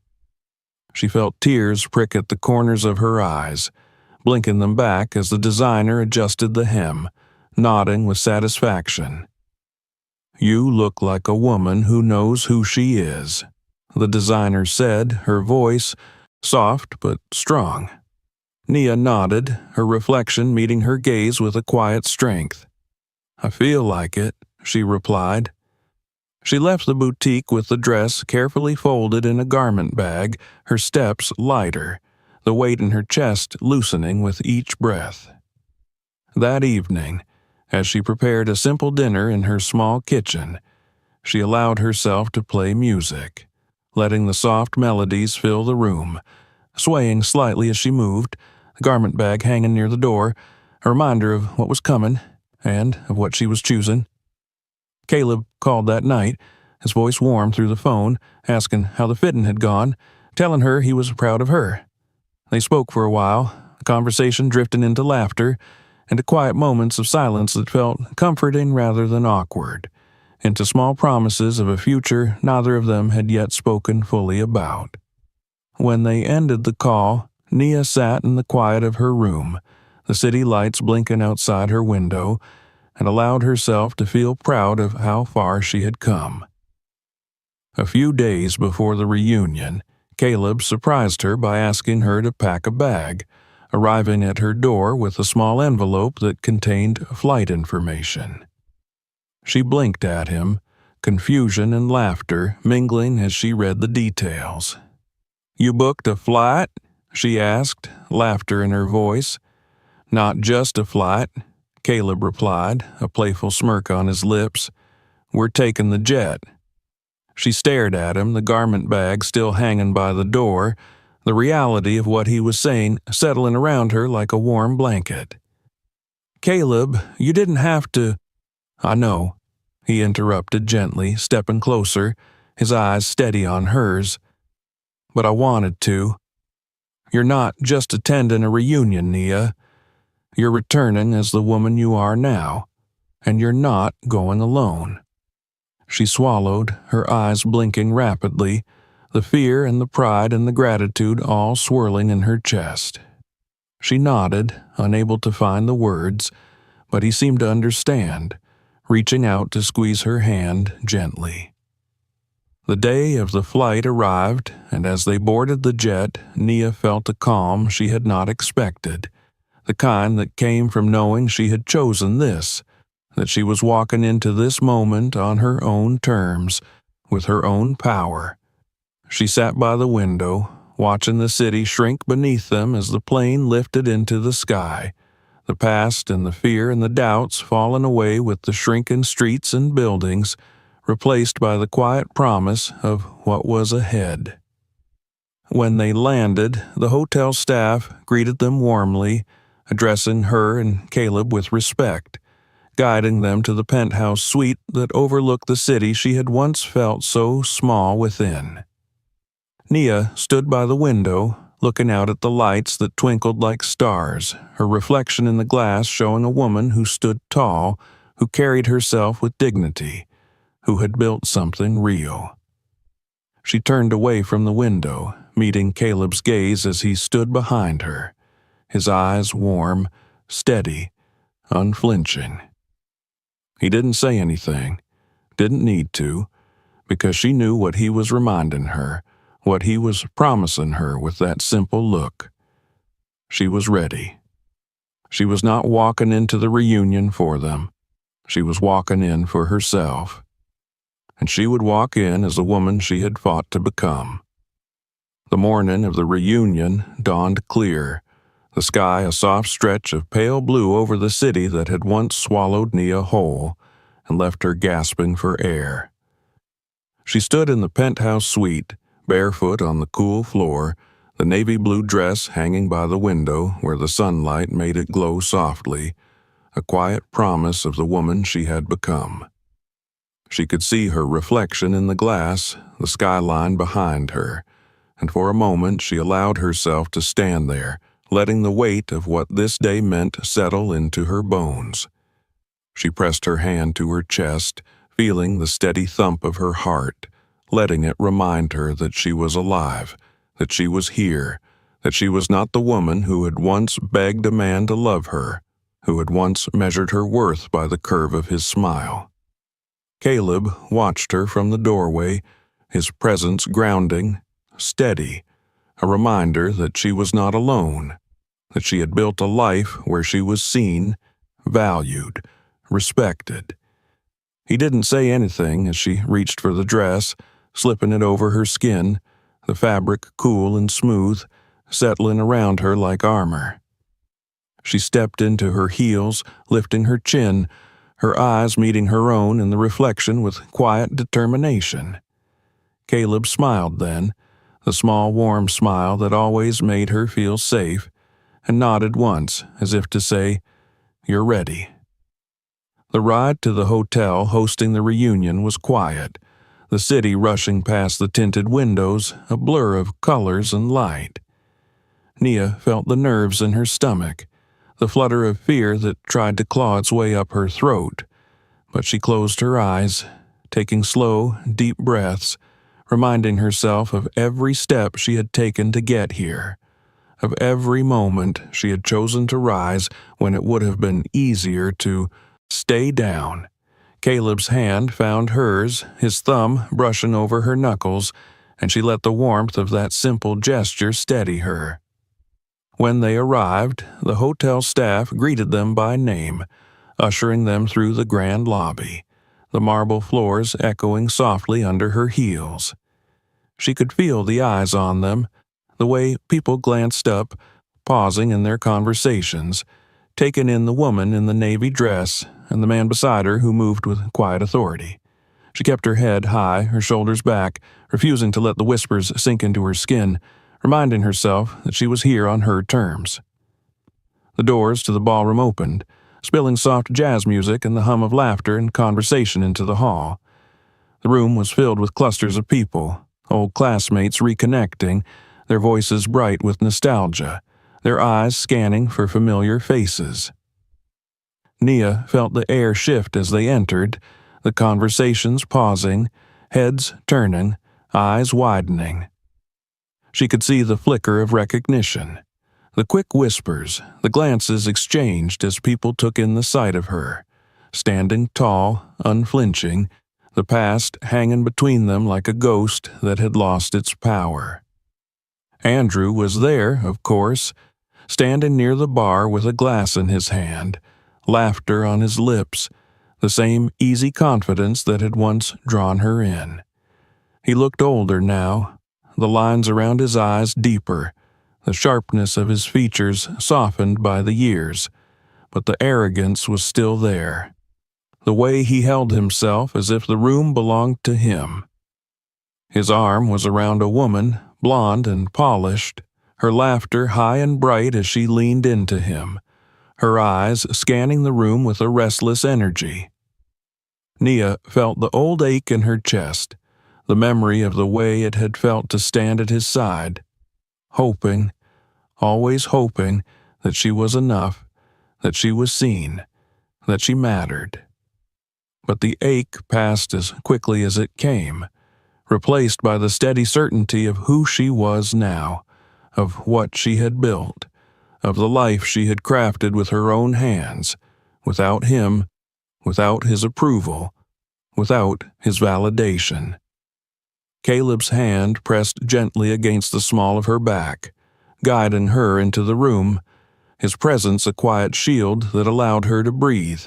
[SPEAKER 1] She felt tears prick at the corners of her eyes, blinking them back as the designer adjusted the hem, nodding with satisfaction. "You look like a woman who knows who she is," the designer said, her voice soft but strong. Nia nodded, her reflection meeting her gaze with a quiet strength. "I feel like it," she replied. She left the boutique with the dress carefully folded in a garment bag, her steps lighter, the weight in her chest loosening with each breath. That evening, as she prepared a simple dinner in her small kitchen, she allowed herself to play music, letting the soft melodies fill the room, swaying slightly as she moved, the garment bag hanging near the door, a reminder of what was coming and of what she was choosing. Caleb called that night, his voice warm through the phone, asking how the fitting had gone, telling her he was proud of her. They spoke for a while, the conversation drifting into laughter, into quiet moments of silence that felt comforting rather than awkward, into small promises of a future neither of them had yet spoken fully about. When they ended the call, Nia sat in the quiet of her room, the city lights blinking outside her window, and allowed herself to feel proud of how far she had come. A few days before the reunion, Caleb surprised her by asking her to pack a bag, arriving at her door with a small envelope that contained flight information. She blinked at him, confusion and laughter mingling as she read the details. "You booked a flight?" she asked, laughter in her voice. "Not just a flight," Caleb replied, a playful smirk on his lips. "We're taking the jet." She stared at him, the garment bag still hanging by the door, the reality of what he was saying settling around her like a warm blanket. "Caleb, you didn't have to—" "I know," he interrupted gently, stepping closer, his eyes steady on hers. "But I wanted to. You're not just attending a reunion, Nia. You're returning as the woman you are now, and you're not going alone." She swallowed, her eyes blinking rapidly, the fear and the pride and the gratitude all swirling in her chest. She nodded, unable to find the words, but he seemed to understand, reaching out to squeeze her hand gently. The day of the flight arrived, and as they boarded the jet, Nia felt a calm she had not expected, the kind that came from knowing she had chosen this, that she was walking into this moment on her own terms, with her own power. She sat by the window, watching the city shrink beneath them as the plane lifted into the sky, the past and the fear and the doubts falling away with the shrinking streets and buildings, replaced by the quiet promise of what was ahead. When they landed, the hotel staff greeted them warmly, addressing her and Caleb with respect, guiding them to the penthouse suite that overlooked the city she had once felt so small within. Nia stood by the window, looking out at the lights that twinkled like stars, her reflection in the glass showing a woman who stood tall, who carried herself with dignity, who had built something real. She turned away from the window, meeting Caleb's gaze as he stood behind her, his eyes warm, steady, unflinching. He didn't say anything, didn't need to, because she knew what he was reminding her, what he was promising her with that simple look. She was ready. She was not walking into the reunion for them. She was walking in for herself. And she would walk in as the woman she had fought to become. The morning of the reunion dawned clear, the sky a soft stretch of pale blue over the city that had once swallowed Nia whole and left her gasping for air. She stood in the penthouse suite, barefoot on the cool floor, the navy blue dress hanging by the window where the sunlight made it glow softly, a quiet promise of the woman she had become. She could see her reflection in the glass, the skyline behind her, and for a moment she allowed herself to stand there, letting the weight of what this day meant settle into her bones. She pressed her hand to her chest, feeling the steady thump of her heart, letting it remind her that she was alive, that she was here, that she was not the woman who had once begged a man to love her, who had once measured her worth by the curve of his smile. Caleb watched her from the doorway, his presence grounding, steady, a reminder that she was not alone, that she had built a life where she was seen, valued, respected. He didn't say anything as she reached for the dress, slipping it over her skin, the fabric cool and smooth, settling around her like armor. She stepped into her heels, lifting her chin, her eyes meeting her own in the reflection with quiet determination. Caleb smiled then, the small warm smile that always made her feel safe, and nodded once as if to say, "You're ready." The ride to the hotel hosting the reunion was quiet, the city rushing past the tinted windows, a blur of colors and light. Nia felt the nerves in her stomach, the flutter of fear that tried to claw its way up her throat. But she closed her eyes, taking slow, deep breaths, reminding herself of every step she had taken to get here, of every moment she had chosen to rise when it would have been easier to stay down. Caleb's hand found hers, his thumb brushing over her knuckles, and she let the warmth of that simple gesture steady her. When they arrived, the hotel staff greeted them by name, ushering them through the grand lobby, the marble floors echoing softly under her heels. She could feel the eyes on them, the way people glanced up, pausing in their conversations, taking in the woman in the navy dress and the man beside her who moved with quiet authority. She kept her head high, her shoulders back, refusing to let the whispers sink into her skin, reminding herself that she was here on her terms. The doors to the ballroom opened, spilling soft jazz music and the hum of laughter and conversation into the hall. The room was filled with clusters of people, old classmates reconnecting, their voices bright with nostalgia, their eyes scanning for familiar faces. Nia felt the air shift as they entered, the conversations pausing, heads turning, eyes widening. She could see the flicker of recognition, the quick whispers, the glances exchanged as people took in the sight of her, standing tall, unflinching, the past hanging between them like a ghost that had lost its power. Andrew was there, of course, standing near the bar with a glass in his hand, laughter on his lips, the same easy confidence that had once drawn her in. He looked older now, the lines around his eyes deeper, the sharpness of his features softened by the years, but the arrogance was still there. The way he held himself as if the room belonged to him. His arm was around a woman, blonde and polished, her laughter high and bright as she leaned into him, her eyes scanning the room with a restless energy. Nia felt the old ache in her chest, the memory of the way it had felt to stand at his side, hoping, always hoping, that she was enough, that she was seen, that she mattered. But the ache passed as quickly as it came, replaced by the steady certainty of who she was now, of what she had built, of the life she had crafted with her own hands, without him, without his approval, without his validation. Caleb's hand pressed gently against the small of her back, guiding her into the room, his presence a quiet shield that allowed her to breathe.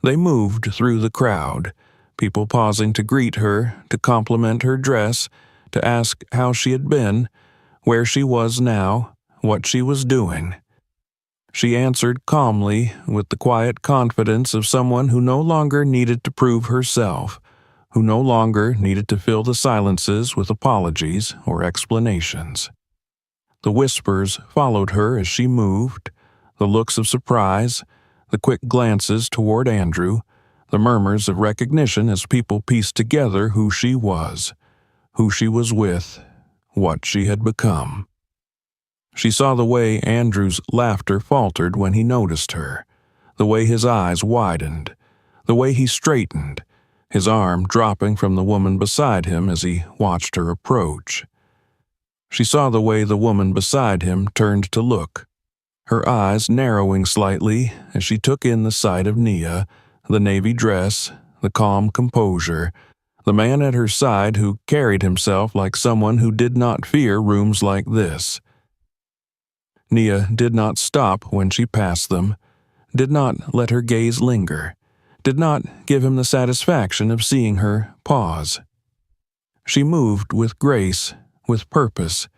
[SPEAKER 1] They moved through the crowd, people pausing to greet her, to compliment her dress, to ask how she had been, where she was now, what she was doing. She answered calmly, with the quiet confidence of someone who no longer needed to prove herself, who no longer needed to fill the silences with apologies or explanations. The whispers followed her as she moved, the looks of surprise, the quick glances toward Andrew, the murmurs of recognition as people pieced together who she was with, what she had become. She saw the way Andrew's laughter faltered when he noticed her, the way his eyes widened, the way he straightened, his arm dropping from the woman beside him as he watched her approach. She saw the way the woman beside him turned to look, her eyes narrowing slightly as she took in the sight of Nia, the navy dress, the calm composure, the man at her side who carried himself like someone who did not fear rooms like this. Nia did not stop when she passed them, did not let her gaze linger, did not give him the satisfaction of seeing her pause. She moved with grace, with purpose,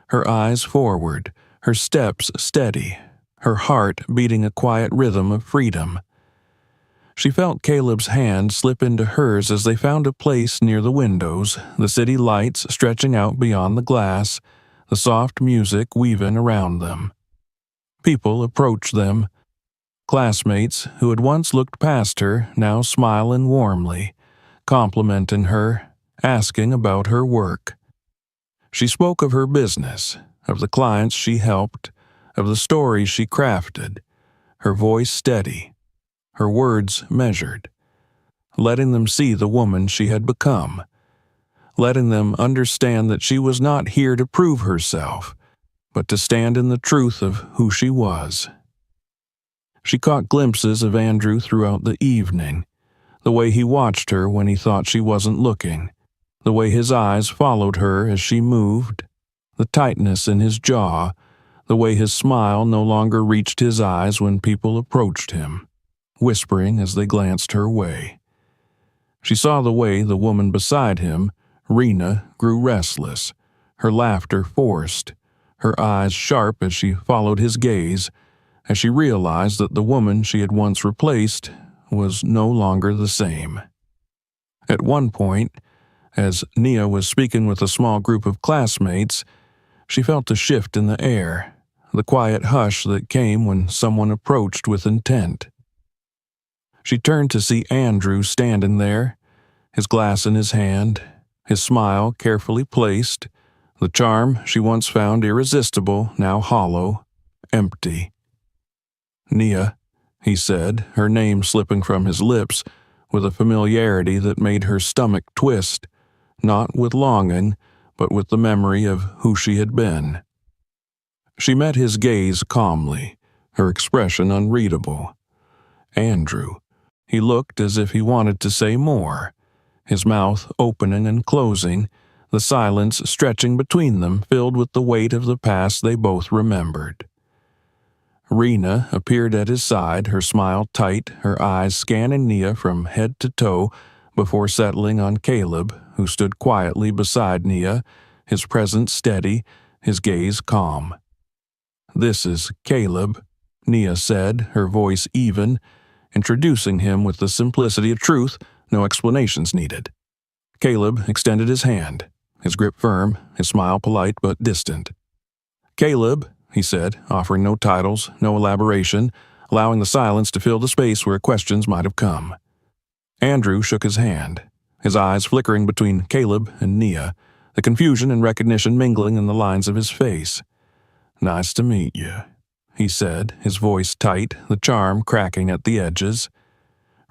[SPEAKER 1] her eyes forward, her steps steady, her heart beating a quiet rhythm of freedom. She felt Caleb's hand slip into hers as they found a place near the windows, the city lights stretching out beyond the glass, the soft music weaving around them. People approached them, classmates who had once looked past her now smiling warmly, complimenting her, asking about her work. She spoke of her business, of the clients she helped, of the stories she crafted, her voice steady, her words measured, letting them see the woman she had become, letting them understand that she was not here to prove herself, but to stand in the truth of who she was. She caught glimpses of Andrew throughout the evening, the way he watched her when he thought she wasn't looking, the way his eyes followed her as she moved, the tightness in his jaw, the way his smile no longer reached his eyes when people approached him, whispering as they glanced her way. She saw the way the woman beside him, Rena, grew restless, her laughter forced, her eyes sharp as she followed his gaze, as she realized that the woman she had once replaced was no longer the same. At one point, as Nia was speaking with a small group of classmates, she felt a shift in the air, the quiet hush that came when someone approached with intent. She turned to see Andrew standing there, his glass in his hand, his smile carefully placed, the charm she once found irresistible now hollow, empty. "Nia," he said, her name slipping from his lips with a familiarity that made her stomach twist, not with longing, but with the memory of who she had been. She met his gaze calmly, her expression unreadable. Andrew. He looked as if he wanted to say more, his mouth opening and closing, the silence stretching between them filled with the weight of the past they both remembered. Rena appeared at his side, her smile tight, her eyes scanning Nia from head to toe before settling on Caleb, who stood quietly beside Nia, his presence steady, his gaze calm. "This is Caleb," Nia said, her voice even, introducing him with the simplicity of truth, no explanations needed. Caleb extended his hand, his grip firm, his smile polite but distant. "Caleb," he said, offering no titles, no elaboration, allowing the silence to fill the space where questions might have come. Andrew shook his hand, his eyes flickering between Caleb and Nia, the confusion and recognition mingling in the lines of his face. "Nice to meet you," he said, his voice tight, the charm cracking at the edges.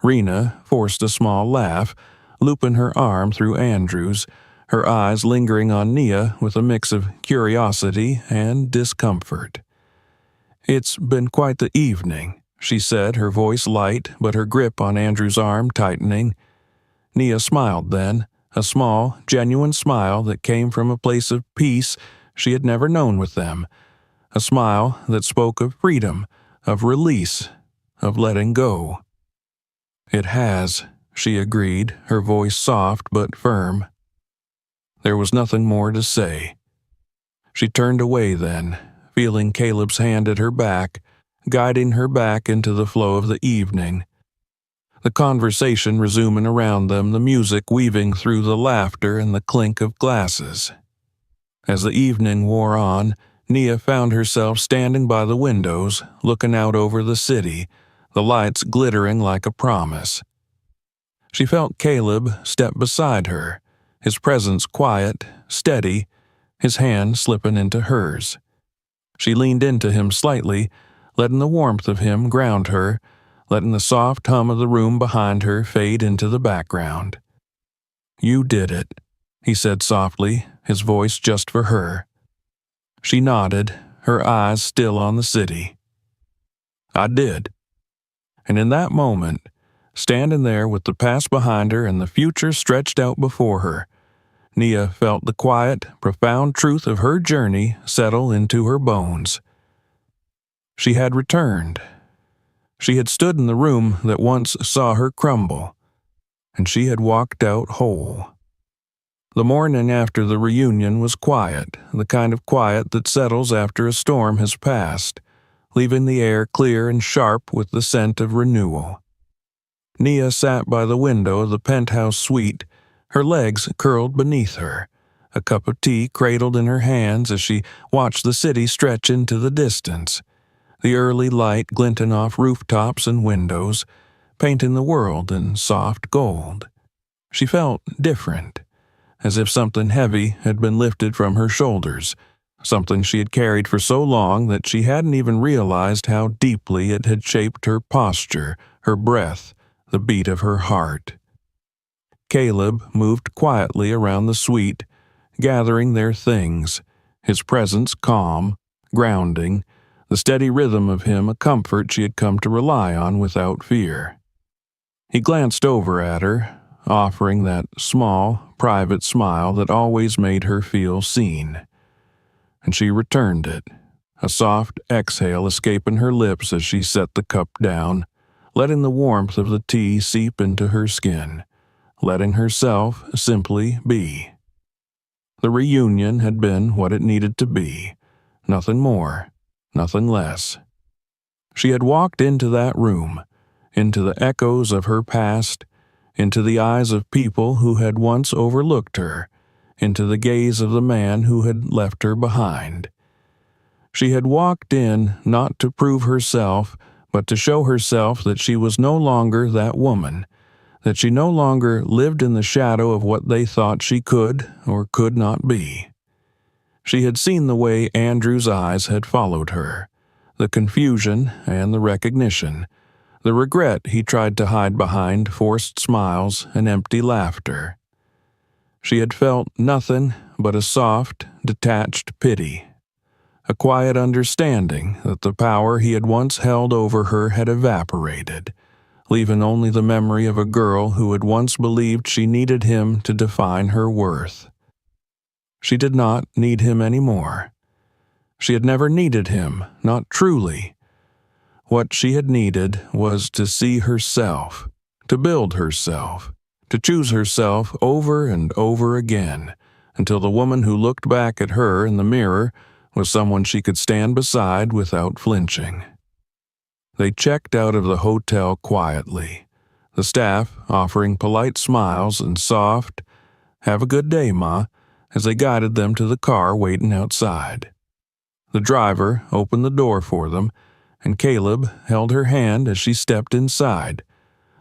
[SPEAKER 1] Rena forced a small laugh, looping her arm through Andrew's, her eyes lingering on Nia with a mix of curiosity and discomfort. "It's been quite the evening," she said, her voice light but her grip on Andrew's arm tightening. Nia smiled then, a small, genuine smile that came from a place of peace she had never known with them, a smile that spoke of freedom, of release, of letting go. "It has," she agreed, her voice soft but firm. There was nothing more to say. She turned away then, feeling Caleb's hand at her back, guiding her back into the flow of the evening. The conversation resuming around them, the music weaving through the laughter and the clink of glasses. As the evening wore on, Nia found herself standing by the windows, looking out over the city, the lights glittering like a promise. She felt Caleb step beside her, his presence quiet, steady, his hand slipping into hers. She leaned into him slightly, letting the warmth of him ground her, letting the soft hum of the room behind her fade into the background. "You did it," he said softly, his voice just for her. She nodded, her eyes still on the city. "I did." And in that moment, standing there with the past behind her and the future stretched out before her, Nia felt the quiet, profound truth of her journey settle into her bones. She had returned. She had stood in the room that once saw her crumble, and she had walked out whole. The morning after the reunion was quiet, the kind of quiet that settles after a storm has passed, leaving the air clear and sharp with the scent of renewal. Nia sat by the window of the penthouse suite, her legs curled beneath her, a cup of tea cradled in her hands as she watched the city stretch into the distance, the early light glinting off rooftops and windows, painting the world in soft gold. She felt different, as if something heavy had been lifted from her shoulders, something she had carried for so long that she hadn't even realized how deeply it had shaped her posture, her breath, the beat of her heart. Caleb moved quietly around the suite, gathering their things, his presence calm, grounding, the steady rhythm of him a comfort she had come to rely on without fear. He glanced over at her, offering that small, private smile that always made her feel seen. And she returned it, a soft exhale escaping her lips as she set the cup down, letting the warmth of the tea seep into her skin, letting herself simply be. The reunion had been what it needed to be, nothing more, nothing less. She had walked into that room, into the echoes of her past, into the eyes of people who had once overlooked her, into the gaze of the man who had left her behind. She had walked in not to prove herself, but to show herself that she was no longer that woman, that she no longer lived in the shadow of what they thought she could or could not be. She had seen the way Andrew's eyes had followed her, the confusion and the recognition, the regret he tried to hide behind forced smiles and empty laughter. She had felt nothing but a soft, detached pity, a quiet understanding that the power he had once held over her had evaporated, leaving only the memory of a girl who had once believed she needed him to define her worth. She did not need him anymore. She had never needed him, not truly. What she had needed was to see herself, to build herself, to choose herself over and over again, until the woman who looked back at her in the mirror was someone she could stand beside without flinching. They checked out of the hotel quietly, the staff offering polite smiles and soft, "Have a good day, Ma," as they guided them to the car waiting outside. The driver opened the door for them, and Caleb held her hand as she stepped inside,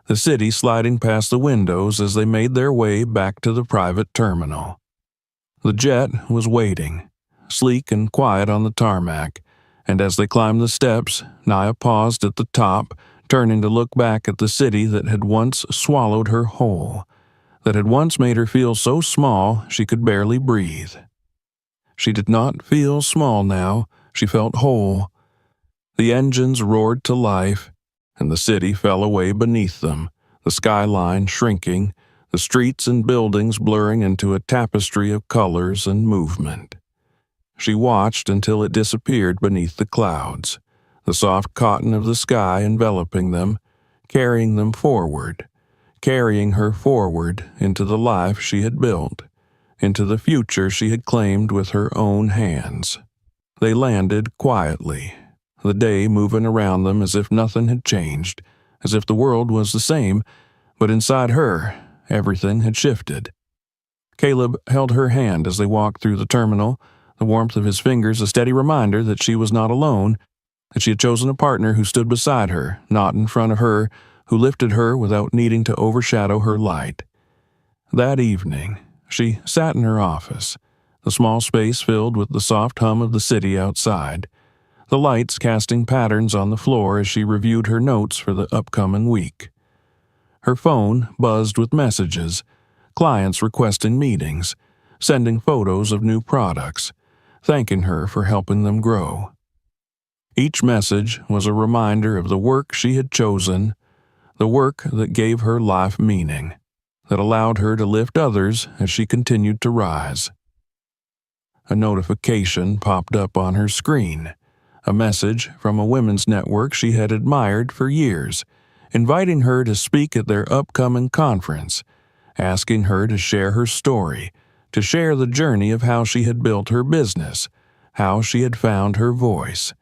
[SPEAKER 1] the city sliding past the windows as they made their way back to the private terminal. The jet was waiting, sleek and quiet on the tarmac, and as they climbed the steps, Nia paused at the top, turning to look back at the city that had once swallowed her whole, that had once made her feel so small she could barely breathe. She did not feel small now, she felt whole. The engines roared to life, and the city fell away beneath them, the skyline shrinking, the streets and buildings blurring into a tapestry of colors and movement. She watched until it disappeared beneath the clouds, the soft cotton of the sky enveloping them, carrying them forward, carrying her forward into the life she had built, into the future she had claimed with her own hands. They landed quietly, the day moving around them as if nothing had changed, as if the world was the same, but inside her, everything had shifted. Caleb held her hand as they walked through the terminal, the warmth of his fingers a steady reminder that she was not alone, that she had chosen a partner who stood beside her, not in front of her, who lifted her without needing to overshadow her light. That evening, she sat in her office, the small space filled with the soft hum of the city outside, the lights casting patterns on the floor as she reviewed her notes for the upcoming week. Her phone buzzed with messages, clients requesting meetings, sending photos of new products, thanking her for helping them grow. Each message was a reminder of the work she had chosen, the work that gave her life meaning, that allowed her to lift others as she continued to rise. A notification popped up on her screen, a message from a women's network she had admired for years, inviting her to speak at their upcoming conference, asking her to share her story, to share the journey of how she had built her business, how she had found her voice.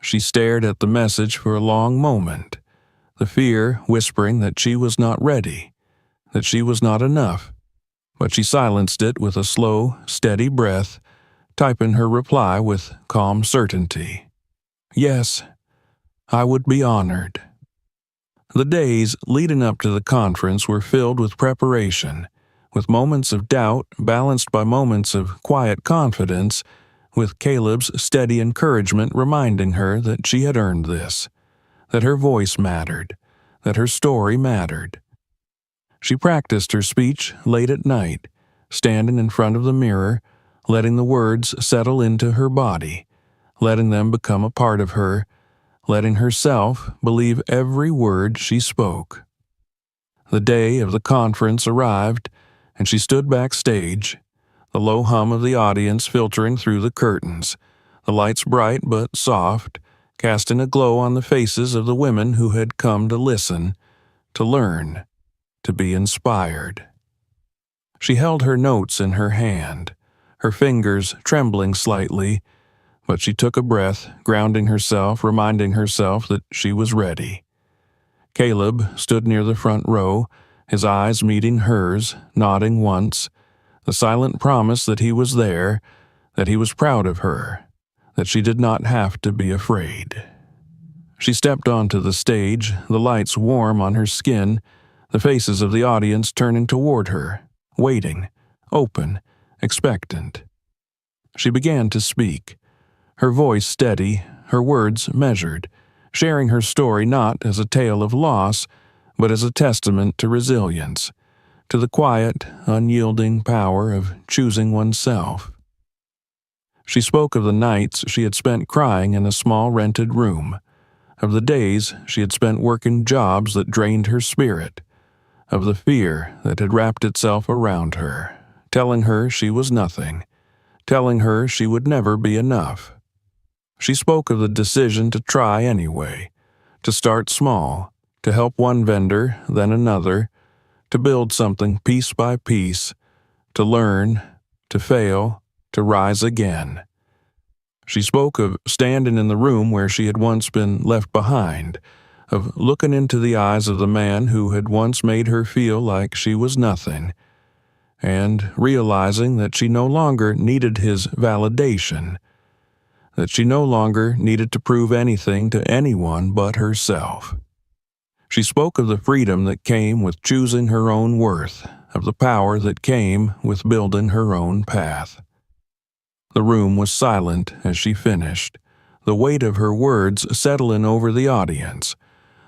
[SPEAKER 1] She stared at the message for a long moment, the fear whispering that she was not ready, that she was not enough, but she silenced it with a slow, steady breath, typing her reply with calm certainty. Yes, I would be honored. The days leading up to the conference were filled with preparation, with moments of doubt balanced by moments of quiet confidence, with Caleb's steady encouragement reminding her that she had earned this, that her voice mattered, that her story mattered. She practiced her speech late at night, standing in front of the mirror, letting the words settle into her body, letting them become a part of her, letting herself believe every word she spoke. The day of the conference arrived, and she stood backstage, the low hum of the audience filtering through the curtains, the lights bright but soft, casting a glow on the faces of the women who had come to listen, to learn, to be inspired. She held her notes in her hand, her fingers trembling slightly, but she took a breath, grounding herself, reminding herself that she was ready. Caleb stood near the front row, his eyes meeting hers, nodding once, the silent promise that he was there, that he was proud of her, that she did not have to be afraid. She stepped onto the stage, the lights warm on her skin, the faces of the audience turning toward her, waiting, open, expectant. She began to speak, her voice steady, her words measured, sharing her story not as a tale of loss, but as a testament to resilience, to the quiet, unyielding power of choosing oneself. She spoke of the nights she had spent crying in a small rented room, of the days she had spent working jobs that drained her spirit, of the fear that had wrapped itself around her, telling her she was nothing, telling her she would never be enough. She spoke of the decision to try anyway, to start small, to help one vendor, then another, to build something piece by piece, to learn, to fail, to rise again. She spoke of standing in the room where she had once been left behind, of looking into the eyes of the man who had once made her feel like she was nothing, and realizing that she no longer needed his validation, that she no longer needed to prove anything to anyone but herself. She spoke of the freedom that came with choosing her own worth, of the power that came with building her own path. The room was silent as she finished, the weight of her words settling over the audience,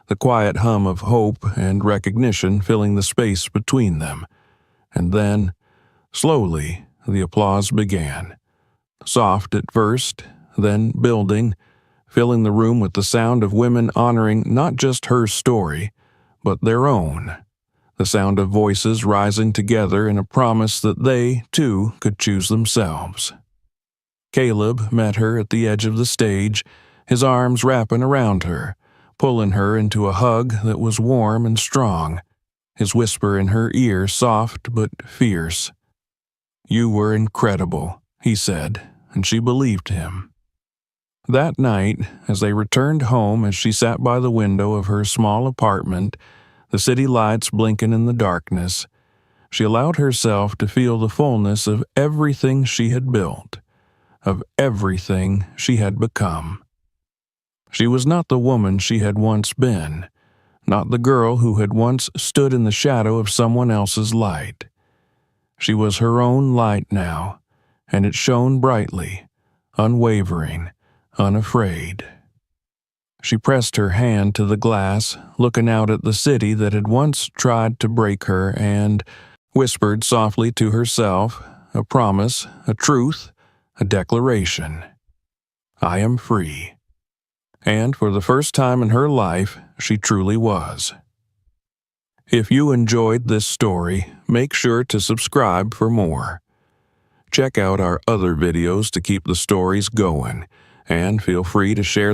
[SPEAKER 1] the quiet hum of hope and recognition filling the space between them. And then, slowly, the applause began. Soft at first, then building, filling the room with the sound of women honoring not just her story, but their own, the sound of voices rising together in a promise that they, too, could choose themselves. Caleb met her at the edge of the stage, his arms wrapping around her, pulling her into a hug that was warm and strong, his whisper in her ear soft but fierce. "You were incredible," he said, and she believed him. That night, as they returned home, as she sat by the window of her small apartment, the city lights blinking in the darkness, she allowed herself to feel the fullness of everything she had built, of everything she had become. She was not the woman she had once been, not the girl who had once stood in the shadow of someone else's light. She was her own light now, and it shone brightly, unwavering, unafraid. She pressed her hand to the glass, looking out at the city that had once tried to break her, and whispered softly to herself, a promise, a truth, a declaration. "I am free." And for the first time in her life, she truly was. If you enjoyed this story, make sure to subscribe for more. Check out our other videos to keep the stories going, and feel free to share them